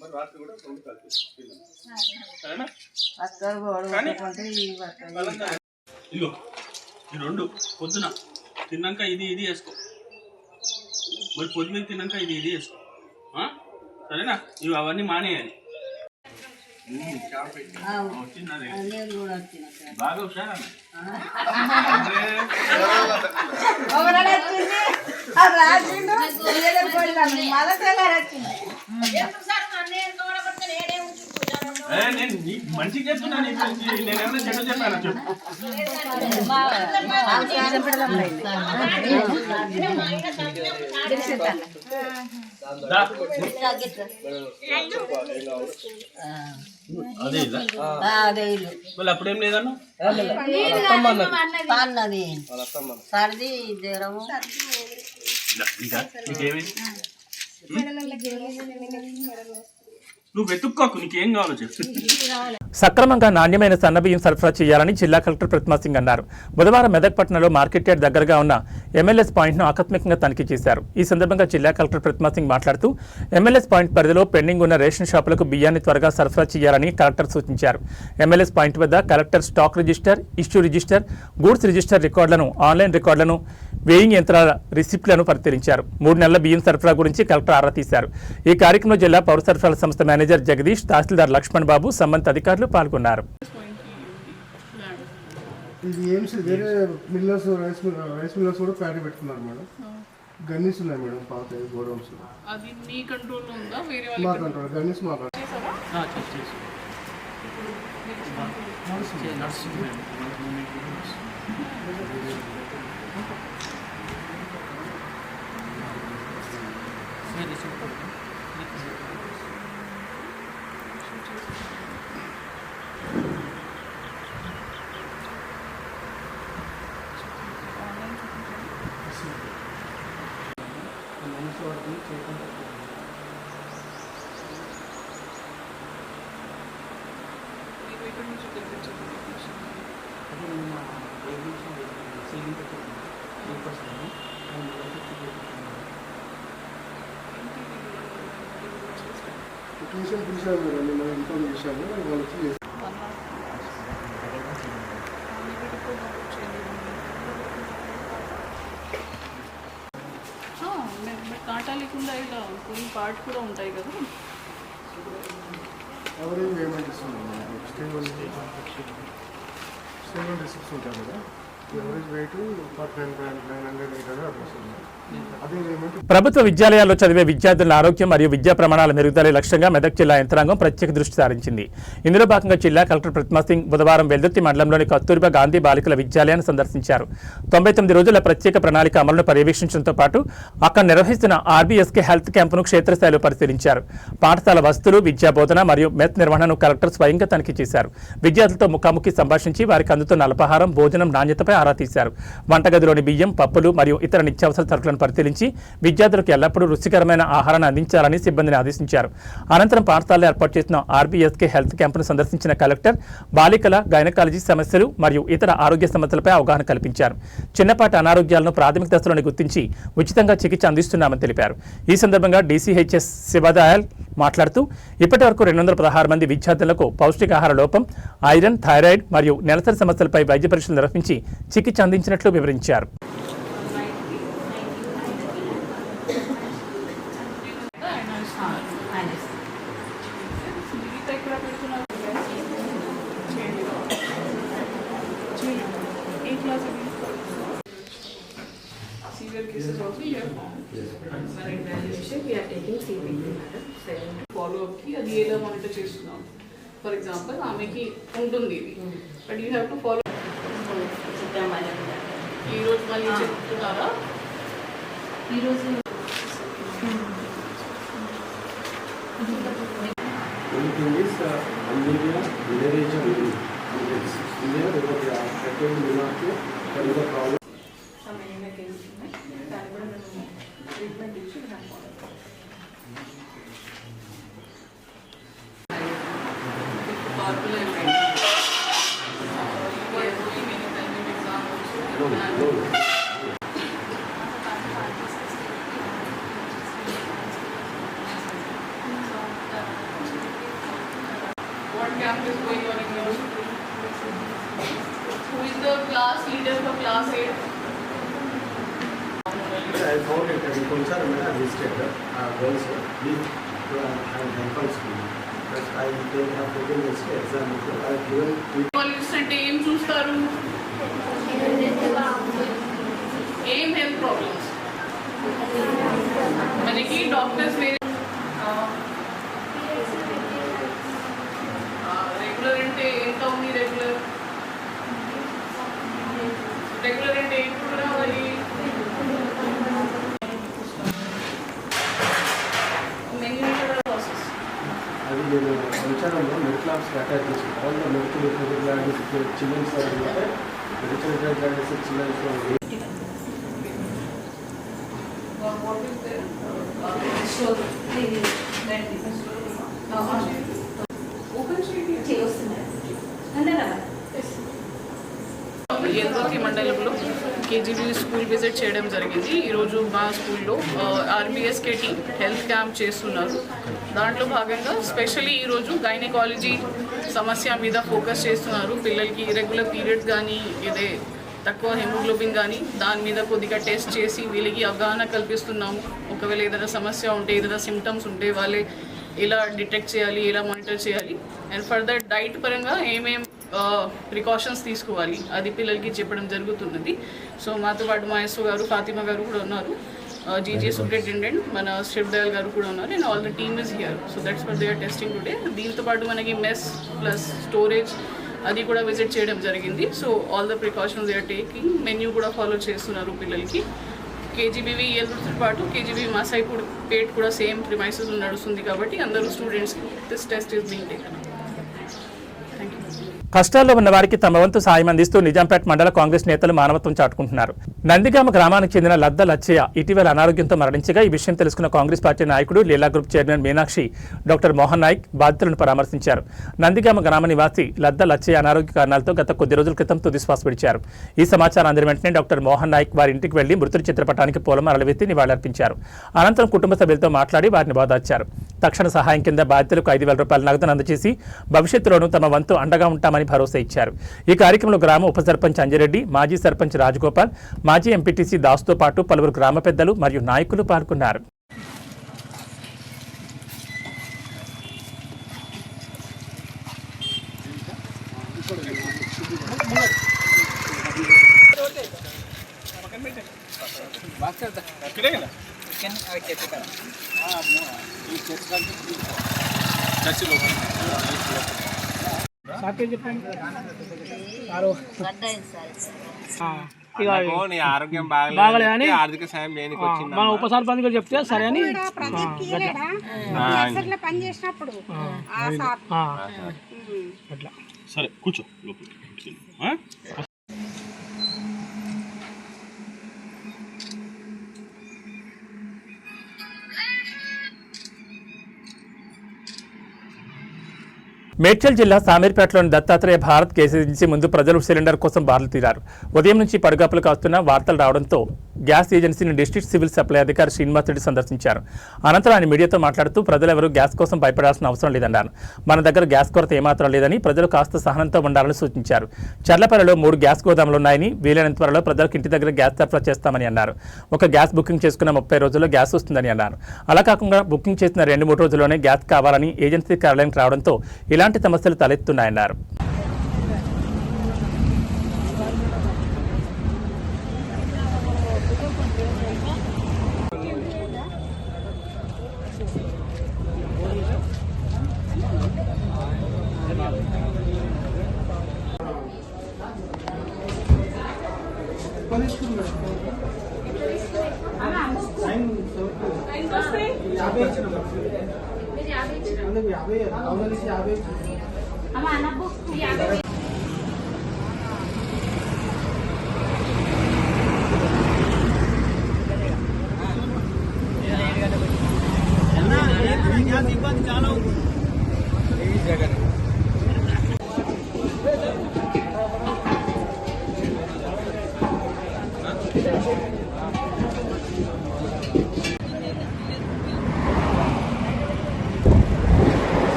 మరి రాత్రి కూడా 2 కలిపి సరేనా. ఇదిగో ఈ 2 పొద్దున తిన్నాక ఇది వేసుకో, మరి పొద్దున తిన్నాక ఇది వేసుకో సరేనా. ఇవి అవన్నీ మానేయాలి. బాగా హుషారా నేను మంచిగా చెప్తున్నాను. నేనేమన్నా చెడు చెప్పాను చెప్పు. అదే మళ్ళీ అప్పుడేం లేదన్నా అన్నది సర్ది జ్వరము. నీకేమైంది? నువ్వు వెతుక్కోకు, నీకేం కావాలో చెప్పు. సక్రమంగా నాణ్యమైన సన్నబియ్యం సరఫరా చేయాలని జిల్లా కలెక్టర్ ప్రతిమా సింగ్ అన్నారు. బుధవారం మెదక్ పట్టణంలో మార్కెట్ యార్డ్ దగ్గరగా ఉన్న ఎంఎల్ఎస్ పాయింట్ను ఆకస్మికంగా తనిఖీ చేశారు. ఈ సందర్భంగా జిల్లా కలెక్టర్ ప్రతిమా సింగ్ మాట్లాడుతూ ఎంఎల్ఎస్ పాయింట్ పరిధిలో పెండింగ్ ఉన్న రేషన్ షాపులకు బియ్యాన్ని త్వరగా సరఫరా చేయాలని కలెక్టర్ సూచించారు. ఎంఎల్ఎస్ పాయింట్ వద్ద collector stock register, issue register, goods register రికార్డులను, ఆన్లైన్ రికార్డులను, వేయింగ్ యంత్రాల రిసిప్ట్లను పరిశీలించారు. 3 నెలల బియ్యం సరఫరా గురించి కలెక్టర్ ఆరా తీశారు. ఈ కార్యక్రమంలో జిల్లా పౌర సరఫరాల సంస్థ మేనేజర్ జగదీష్, తహసీల్దార్ లక్ష్మణ్ బాబు, సంబంధిత అధికారులు పాల్గొన్నారు. ఇది ఏమ్స్ వేరే మిల్లర్స్ రైస్ మిల్లర్స్ కూడా ప్యారీ పెట్టుకున్నారు మేడం. గన్నీస్ ఉన్నాయి మేడం, పాత గోడౌన్స్. అది మీ కంట్రోల్లో ఉందా వేరే మా వాళ్ళ కంట్రోల్ గన్నీస్ మా కంట్రోల్. టెక్నీషియన్ పిలిచాను మేడం, నేను ఇన్ఫార్మ్ చేశాను, వాళ్ళకి కాటా లేకుండా ఇలా కొన్ని పార్ట్ కూడా ఉంటాయి కదా. ఎవరేం పేమెంట్ ఇస్తున్నాను స్టేబుల్ రిసిప్ట్స్ ఉంటాయి కదా, ఎవరేజ్ వెయిట్ ఫర్ 900 వస్తుంది. అదే పేమెంట్. ప్రభుత్వ విద్యాలయాల్లో చదివే విద్యార్థుల ఆరోగ్యం మరియు విద్యా ప్రమాణాల మెరుగుదల లక్ష్యంగా మెదక్ జిల్లా యంత్రాంగం ప్రత్యేక దృష్టి సారించింది. ఇందులో భాగంగా జిల్లా కలెక్టర్ ప్రతిమా సింగ్ బుధవారం వెల్దుర్తి మండలంలోని కస్తూర్బా గాంధీ బాలికల విద్యాలయాన్ని సందర్శించారు. 99 రోజుల ప్రత్యేక ప్రణాళిక అమలును పర్యవేక్షించడంతో పాటు అక్కడ నిర్వహిస్తున్న ఆర్బీఎస్కే హెల్త్ క్యాంపును క్షేత్రస్థాయిలో పరిశీలించారు. పాఠశాల వసతులు, విద్యా బోధన మరియు మెత్ నిర్వహణను కలెక్టర్ స్వయంగా తనిఖీ చేశారు. విద్యార్థులతో ముఖాముఖి సంభాషించి వారికి అందుతున్న అల్పాహారం, భోజనం నాణ్యతపై ఆరా తీశారు. వంటగదిలోని బియ్యం, పప్పులు మరియు ఇతర నిత్యావసర సరుకులను పరిశీలించి విద్యార్థులకు ఎల్లప్పుడూ రుచికరమైన ఆహారాన్ని అందించాలని సిబ్బందిని ఆదేశించారు. అనంతరం పాఠశాలలో ఏర్పాటు చేసిన ఆర్బీఎస్కే హెల్త్ క్యాంపును సందర్శించిన కలెక్టర్ బాలికల గైనకాలజీ సమస్యలు మరియు ఇతర ఆరోగ్య సమస్యలపై అవగాహన కల్పించారు. చిన్నపాటి అనారోగ్యాలను ప్రాథమిక దశలోనే గుర్తించి ఉచితంగా చికిత్స అందిస్తున్నామని తెలిపారు. ఈ సందర్భంగా డీసీహెచ్ఎస్ శివదయాల్ మాట్లాడుతూ ఇప్పటి వరకు 216 మంది విద్యార్థులకు పౌష్టికాహార లోపం, ఐరన్, థైరాయిడ్ మరియు నెలసరి సమస్యలపై వైద్య పరీక్షలు నిర్వహించి చికిత్స అందించినట్లు వివరించారు. ఫాలోఅప్కి అది ఎలా మానిటర్ చేస్తున్నాం. ఫర్ ఎగ్జాంపుల్ ఆమెకి ఉంటుంది ఇది, but you have to follow. ఈరోజు మళ్ళీ చెప్తున్నారా? ఈరోజు ట్రీట్మెంట్ ఇచ్చి పార్కులో what camp is going on in your school? Who is the class leader for class 8? I found it at Kolsar and visited girls with helpers. But I don't have taken this exam. I have given. Colleagues అంటే ఏం చూస్తారు? ఏం health problems మనకి doctors regular అంటే ఎంత ఉంది? Regular అంటే ఎప్పుడు రావాలి? అది నేను విచారంలో మెడ్ క్లాబ్స్ అటాచ్ చేసి all the medical children's medical children's. What is there? Open sheet. Yeldurthi మండలంలో కేజీబీ స్కూల్ విజిట్ చేయడం జరిగింది. ఈరోజు మా స్కూల్లో ఆర్బీఎస్కే టీమ్ హెల్త్ క్యాంప్ చేస్తున్నారు. దాంట్లో భాగంగా స్పెషల్లీ ఈరోజు గైనకాలజీ సమస్య మీద ఫోకస్ చేస్తున్నారు. పిల్లలకి ఇర్రెగ్యులర్ పీరియడ్స్ కానీ ఇదే తక్కువ హెమోగ్లోబిన్ కానీ దాని మీద కొద్దిగా టెస్ట్ చేసి వీళ్ళకి అవగాహన కల్పిస్తున్నాము. ఒకవేళ ఏదైనా సమస్య ఉంటే, ఏదైనా సిమ్టమ్స్ ఉంటే వాళ్ళే ఎలా డిటెక్ట్ చేయాలి, ఎలా మానిటర్ చేయాలి, అండ్ ఫర్దర్ డైట్ పరంగా ఏమేం ప్రికాషన్స్ తీసుకోవాలి అది పిల్లలకి చెప్పడం జరుగుతున్నది. సో మాతో పాటు మా ఎస్ఓ గారు, ఫాతిమా గారు కూడా ఉన్నారు. జీజీ సూపరింటెండెంట్ మన శివ్ దయాల్ గారు కూడా ఉన్నారు and all the team is here. So that's what they are testing today. దీంతో పాటు మనకి మెస్ ప్లస్ స్టోరేజ్ అది కూడా విజిట్ చేయడం జరిగింది. So all the precautions they are taking. Menu కూడా ఫాలో చేస్తున్నారు పిల్లలకి. కేజీబీవీ ఏలూరుతో పాటు కేజీబీ మాసాయిపూర్ పేట్ కూడా సేమ్ ప్రిమైసెస్ నడుస్తుంది కాబట్టి అందరూ స్టూడెంట్స్కి this test is being taken. Thank you. కష్టాల్లో ఉన్న వారికి తమ వంతు సాయం అందిస్తూ నిజాంపేట మండల కాంగ్రెస్ నేతలు మానవత్వం చాటుకుంటున్నారు. నందిగామ గ్రామానికి చెందిన లద్ద లచ్చయ్య ఇటీవల అనారోగ్యంతో మరణించగా ఈ విషయం తెలుసుకున్న కాంగ్రెస్ పార్టీ నాయకుడు Leela group chairman Meenakshi doctor Mohan Naik బాధితులను పరామర్శించారు. నందిగామ గ్రామ నివాసి లద్ద లచ్చయ్య అనారోగ్య కారణాలతో గత కొద్ది రోజుల క్రితం తుదిశ్వాస విడిచారు. ఈ సమాచారం అందిన వెంటనే డాక్టర్ మోహన్ నాయక్ వారి ఇంటికి వెళ్లి మృతుడి చిత్రపటానికి పూలమాలలు వేసి నివాళులర్పించారు. అనంతరం కుటుంబ సభ్యులతో మాట్లాడి వారిని ఓదార్చారు. తక్షణ సహాయం కింద బాధితులకు 5,000 రూపాయల నగదును అందజేసి భవిష్యత్తులోనూ తమ వంతు అండగా ఉంటామని భరోసా ఇచ్చారు. ఈ కార్యక్రమంలో గ్రామ ఉప సర్పంచ్ అంజిరెడ్డి, మాజీ సర్పంచ్ రాజగోపాల్, మాజీ ఎంపీటీసీ దాస్తో పాటు పలువురు గ్రామ పెద్దలు మరియు నాయకులు పాల్గొన్నారు. ఆరోగ్యం బాగలేదని ఆర్థిక సాయం చేయడానికి వచ్చింది. మన ఉప సర్పంచ్ గారు చెప్తే సరే అని పని చేసినప్పుడు సరే కూర్చో. మేడ్చల్ జిల్లా సామీర్పేటలోని దత్తాత్రేయ భారత్ గ్యాస్ ఏజెన్సీ ముందు ప్రజలు సిలిండర్ కోసం బారులు తీరారు. ఉదయం నుంచి పడుగాపులు కాస్తున్న వార్తలు రావడంతో గ్యాస్ ఏజెన్సీని డిస్ట్రిక్ట్ సివిల్ సప్లై అధికారి శ్రీనివాస్ రెడ్డి సందర్శించారు. అనంతరం ఆయన మీడియాతో మాట్లాడుతూ ప్రజలెవరూ గ్యాస్ కోసం భయపడాల్సిన అవసరం లేదన్నారు. మన దగ్గర గ్యాస్ కొరత ఏమాత్రం లేదని, ప్రజలు కాస్త సహనంతో ఉండాలని సూచించారు. చర్లపల్లిలో 3 గ్యాస్ గోదాములున్నాయని, వీలైనంత త్వరలో ప్రజలకు ఇంటి దగ్గర గ్యాస్ సరఫరా చేస్తామని అన్నారు. ఒక గ్యాస్ బుకింగ్ చేసుకున్న 30 రోజుల్లో గ్యాస్ వస్తుందని అన్నారు. అలా కాకుండా బుకింగ్ చేసిన 2-3 రోజుల్లోనే గ్యాస్ కావాలని ఏజెన్సీ కార్యాలయానికి రావడంతో ఇలాంటి సమస్యలు తలెత్తున్నాయన్నారు.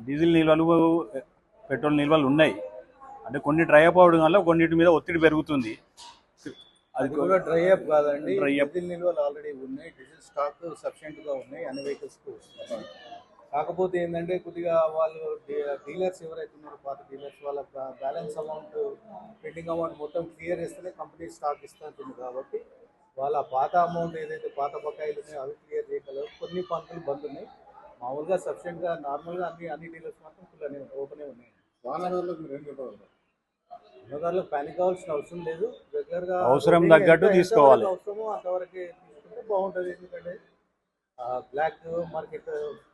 డీజిల్ నిల్వలు, పెట్రోల్ నిల్వలు ఉన్నాయి. అంటే కొన్ని డ్రై అప్ అవడం వల్ల కొన్నిటి మీద ఒత్తిడి పెరుగుతుంది. అది కూడా డ్రై అప్ కాదండి, డీజిల్ నిల్వలు ఆల్రెడీ ఉన్నాయి. డీజిల్ స్టాక్ సఫిషియెంట్గా ఉన్నాయి అన్ని వెహికల్స్కి. కాకపోతే ఏంటంటే కొద్దిగా వాళ్ళు డీలర్స్ ఎవరైతే ఉన్నారో పాత డీలర్స్ వాళ్ళ బ్యాలెన్స్ అమౌంట్, పెండింగ్ అమౌంట్ మొత్తం క్లియర్ చేస్తేనే కంపెనీ స్టాక్ ఇస్తుంది. కాబట్టి వాళ్ళ పాత అమౌంట్ ఏదైతే పాత బకాయిలు ఉన్నాయో అవి క్లియర్ చేయగలరు. కొన్ని పనులు బంద్ ఉన్నాయి. మామూలుగా సఫిషియెంట్గా నార్మల్గా అన్ని డీలర్స్ మాత్రం ఫుల్ ఓపెనే ఉన్నాయి. వాహనదారులకు మీరు ఏం చెప్పాలి? వాహనదారులకు ప్యానిక్ కావాల్సిన అవసరం లేదు. రెగ్యులర్గా అవసరం తగ్గట్టు తీసుకోవాలి. అవసరమో అంతవరకే తీసుకుంటే బాగుంటుంది. ఎందుకంటే బ్లాక్ మార్కెట్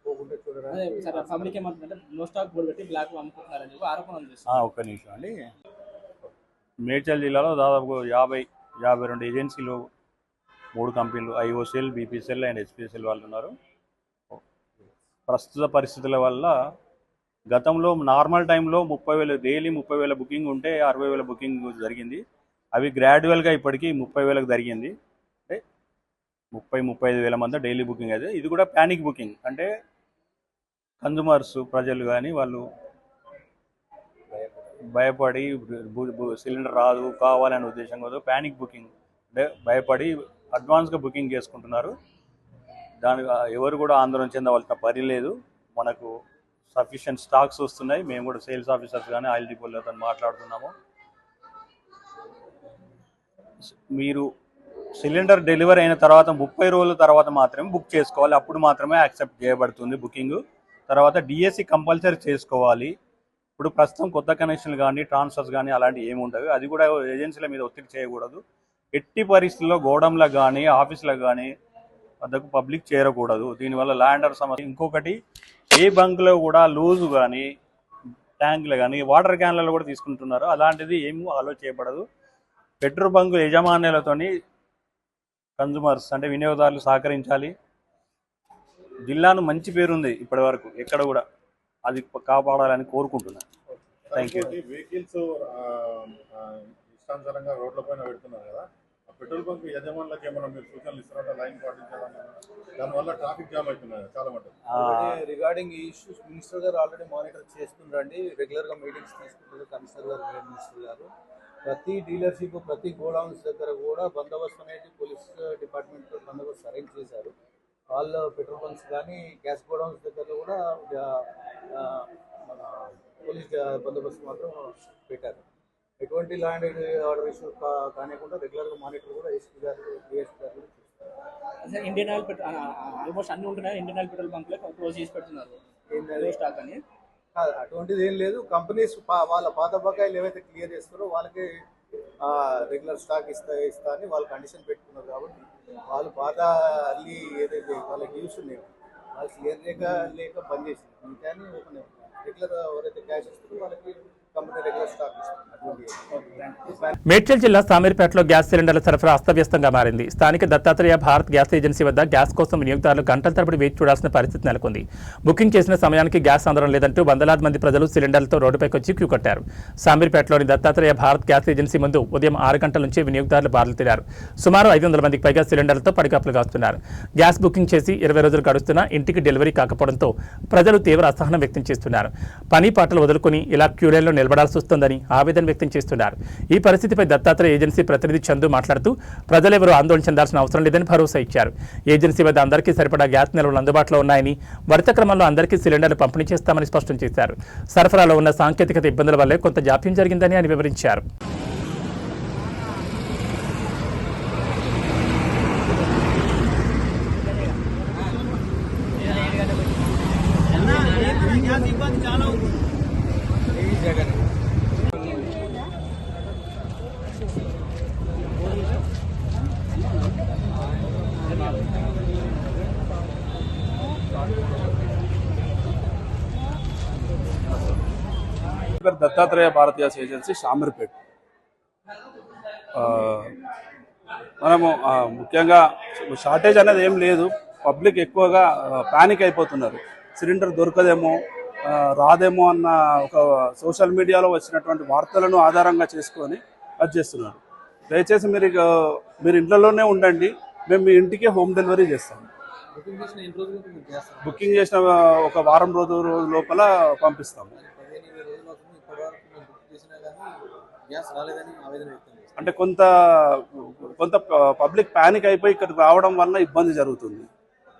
పోకుండా చూడడానికి పబ్లిక్ ఏమంటుందంటే నో స్టాక్ బోర్డు పెట్టి బ్లాక్ అమ్ముకుంటున్నారని ఆరోపణలు చేస్తారు. ఒక్క నిమిషం అండి. మేడ్చల్ జిల్లాలో దాదాపు 52 ఏజెన్సీలు, 3 కంపెనీలు, ఐఓసీఎల్, బీపీసీఎల్ అండ్ హెచ్పిఎస్ఎల్ వాళ్ళు ఉన్నారు. ప్రస్తుత పరిస్థితుల వల్ల గతంలో నార్మల్ టైంలో 30,000 డైలీ 30,000 బుకింగ్ ఉంటే 60,000 బుకింగ్ జరిగింది. అవి గ్రాడ్యువల్గా ఇప్పటికీ 30,000 జరిగింది. అంటే 30-35,000 మంది డైలీ బుకింగ్ అయితే ఇది కూడా ప్యానిక్ బుకింగ్. అంటే కన్జ్యూమర్స్ ప్రజలు కానీ వాళ్ళు భయపడి సిలిండర్ రాదు కావాలనే ఉద్దేశం కాదు, ప్యానిక్ బుకింగ్ అంటే భయపడి అడ్వాన్స్గా బుకింగ్ చేసుకుంటున్నారు. దాని ఎవరు కూడా ఆందోళన చెందవలసిన పని లేదు. మనకు సఫిషియెంట్ స్టాక్స్ వస్తున్నాయి. మేము కూడా సేల్స్ ఆఫీసర్స్ కానీ ఆయిల్ డిపోలతో మాట్లాడుతున్నాము. మీరు సిలిండర్ డెలివరీ అయిన తర్వాత 30 రోజుల తర్వాత మాత్రమే బుక్ చేసుకోవాలి. అప్పుడు మాత్రమే యాక్సెప్ట్ చేయబడుతుంది బుకింగ్. తర్వాత డిఎస్సి కంపల్సరీ చేసుకోవాలి. ఇప్పుడు ప్రస్తుతం కొత్త కనెక్షన్లు కానీ ట్రాన్స్ఫర్స్ కానీ అలాంటివి ఏమి ఉంటాయి, అది కూడా ఏజెన్సీల మీద ఒత్తిడి చేయకూడదు. ఎట్టి పరిస్థితుల్లో గోడంలకు కానీ ఆఫీసులకు కానీ వద్దకు పబ్లిక్ చేరకూడదు. దీనివల్ల ల్యాండర్ సమస్య. ఇంకొకటి, ఏ బంక్లో కూడా లూజు కానీ ట్యాంకులు కానీ వాటర్ క్యాన్లలో కూడా తీసుకుంటున్నారు. అలాంటిది ఏమీ అలో చేయబడదు. పెట్రోల్ బంకు యజమానులతోని కన్జ్యూమర్స్ అంటే వినియోగదారులు సహకరించాలి. జిల్లాను మంచి పేరుంది ఇప్పటి వరకు ఎక్కడ కూడా, అది కాపాడాలని కోరుకుంటున్నాను. Thank you. వెహికల్స్ ఇష్టానుసారంగా రోడ్ల పైన పెడుతున్నారు కదా, పెట్రోల్ బంక్ యజమానులకు ఏమైనా మీరు సూచనలు ఇస్తారంటే లైన్ పాటించాలని? దానివల్ల ట్రాఫిక్ జామ్ అవుతున్నారు చాలా మటుకు. రిగార్డింగ్ ఈ ఇష్యూస్ మినిస్టర్ గారు ఆల్రెడీ మానిటర్ చేస్తున్నారండి. రెగ్యులర్గా మీటింగ్స్ తీసుకుంటారు కమిషనర్ గారు, మినిస్టర్ గారు. ప్రతి డీలర్షిప్, ప్రతి గోడౌన్స్ దగ్గర కూడా బందోబస్తు అనేది పోలీస్ డిపార్ట్మెంట్ బందోబస్తు అరేంజ్ చేశారు. ఆల్ పెట్రోల్ బంక్స్ కానీ గ్యాస్ గోడౌన్స్ దగ్గర కూడా మన పోలీస్ బందోబస్తు మాత్రం పెట్టారు. ఎటువంటి ల్యాండ్ ఆర్డర్ ఇష్యూ కానివ్వకుండా రెగ్యులర్గా మానిటర్ కూడా ఎస్పీ గారు, డిఎస్పీ గారు అసలు ఇండియన్ ఆయిల్ ఆల్మోస్ట్ అన్ని ఉంటున్నాయి. ఇండియన్ ఆయిల్ పెట్రోల్ బంక్లో క్లోజ్ చేసి పెడుతున్నారు స్టాక్ అని. అటువంటిది ఏం లేదు. కంపెనీస్ వాళ్ళ పాత బకాయిలు ఏవైతే క్లియర్ చేస్తారో వాళ్ళకి రెగ్యులర్ స్టాక్ ఇస్తా అని వాళ్ళు కండిషన్ పెట్టుకున్నారు. కాబట్టి వాళ్ళు పాత అల్లి ఏదైతే వాళ్ళ డ్యూస్ ఉన్నాయో వాళ్ళు క్లియర్ లేక బంద్ చేసింది. కానీ రెగ్యులర్ ఎవరైతే క్యాష్ ఇస్తారో వాళ్ళకి కంపెనీ రెగ్యులర్ స్టాక్ ఇస్తుంది. మేడ్చల్ జిల్లా సామీర్పేటలో గ్యాస్ సిలిండర్ల సరఫరా అస్తవ్యస్తంగా మారింది. స్థానిక దత్తాత్రేయ భారత్ గ్యాస్ ఏజెన్సీ వద్ద గ్యాస్ కోసం వినియోగదారులు గంటల తరబడి వేచి చూడాల్సిన పరిస్థితి నెలకొంది. బుకింగ్ చేసిన సమయానికి గ్యాస్ అందడం లేదంటూ వందలాది మంది ప్రజలు సిలిండర్లతో రోడ్డుపైకి వచ్చి క్యూ కట్టారు. సామీర్పేటలోని దత్తాత్రేయ భారత్ గ్యాస్ ఏజెన్సీ ముందు ఉదయం 6 గంటల నుంచి వినియోగదారులు బారులు తీరారు. సుమారు 500 మందికి పైగా సిలిండర్లతో పడికప్పులు కాస్తున్నారు. గ్యాస్ బుకింగ్ చేసి 20 రోజులు గడుస్తున్నా ఇంటికి డెలివరీ కాకపోవడంతో ప్రజలు తీవ్ర అసహనం వ్యక్తం చేస్తున్నారు. పని పాటలు వదులుకుని ఇలా క్యూలైన్లో నిలబడాల్సి వస్తోందని ఆవేదన వ్యక్తం చేస్తున్నారు. ఈ పరిస్థితిపై దత్తాత్రేయ ఏజెన్సీ ప్రతినిధి చందు మాట్లాడుతూ ప్రజలెవరూ ఆందోళన చెందాల్సిన అవసరం లేదని భరోసా ఇచ్చారు. ఏజెన్సీ వద్ద అందరికీ సరిపడా గ్యాస్ నిల్వలు అందుబాటులో ఉన్నాయని, వరుస క్రమంలో అందరికీ సిలిండర్లు పంపిణీ చేస్తామని స్పష్టం చేశారు. సరఫరాలో ఉన్న సాంకేతికత ఇబ్బందుల వల్లే కొంత జాప్యం జరిగిందని ఆయన వివరించారు. Dattatreya Bharat gas agency Shamirpet. మనము ముఖ్యంగా షార్టేజ్ అనేది ఏం లేదు. పబ్లిక్ ఎక్కువగా ప్యానిక్ అయిపోతున్నారు. సిలిండర్ దొరకదేమో, రాదేమో అన్న ఒక సోషల్ మీడియాలో వచ్చినటువంటి వార్తలను ఆధారంగా చేసుకొని అది చేస్తున్నారు. దయచేసి మీరు ఇంట్లోనే ఉండండి, మేము మీ ఇంటికి హోమ్ డెలివరీ చేస్తాము. బుకింగ్ చేసిన ఒక వారం రోజుల లోపల పంపిస్తాము. అంటే కొంత పబ్లిక్ ప్యానిక్ అయిపోయి ఇక్కడికి రావడం వల్ల ఇబ్బంది జరుగుతుంది.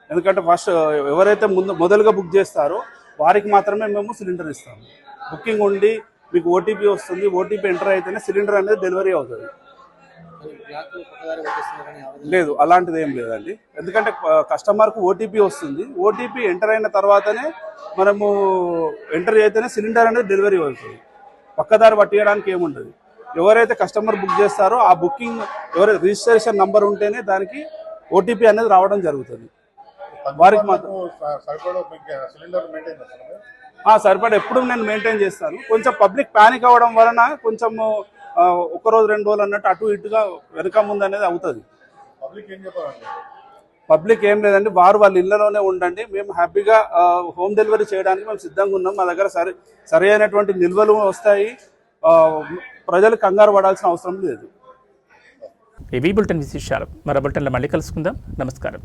ఎందుకంటే ఫస్ట్ ఎవరైతే మొదలుగా బుక్ చేస్తారో వారికి మాత్రమే మేము సిలిండర్ ఇస్తాము. బుకింగ్ ఉండి మీకు ఓటీపీ వస్తుంది, ఓటీపీ ఎంటర్ అయితేనే సిలిండర్ అనేది డెలివరీ అవుతుంది. లేదు, అలాంటిది ఏం లేదండి. ఎందుకంటే కస్టమర్కు ఓటీపీ వస్తుంది, ఓటీపీ ఎంటర్ అయిన తర్వాతనే మనము ఎంటర్ అయితేనే సిలిండర్ అనేది డెలివరీ అవుతుంది. పక్కదారి పట్టియడానికి ఏముండదు. ఎవరైతే కస్టమర్ బుక్ చేస్తారో ఆ బుకింగ్ ఎవరైతే రిజిస్ట్రేషన్ నంబర్ ఉంటేనే దానికి ఓటీపీ అనేది రావడం జరుగుతుంది. వారికి మాత్రం సరిపడా ఎప్పుడు నేను మెయింటైన్ చేస్తాను. కొంచెం పబ్లిక్ ప్యానిక్ అవ్వడం వలన కొంచెం ఒక రోజు 2 రోజులు అన్నట్టు అటు ఇటుగా వెనక ముందు అనేది అవుతుంది. పబ్లిక్ ఏం లేదండి, వాళ్ళ ఇళ్లలోనే ఉండండి, మేము హ్యాపీగా హోమ్ డెలివరీ చేయడానికి మేము సిద్ధంగా ఉన్నాం. మా దగ్గర సరి అయినటువంటి నిల్వలు వస్తాయి. ప్రజలు కంగారు పడాల్సిన అవసరం లేదు. ఇవి బులెటిన్ విశేషాలు. మరో బులెటిన్లో మళ్ళీ కలుసుకుందాం. నమస్కారం.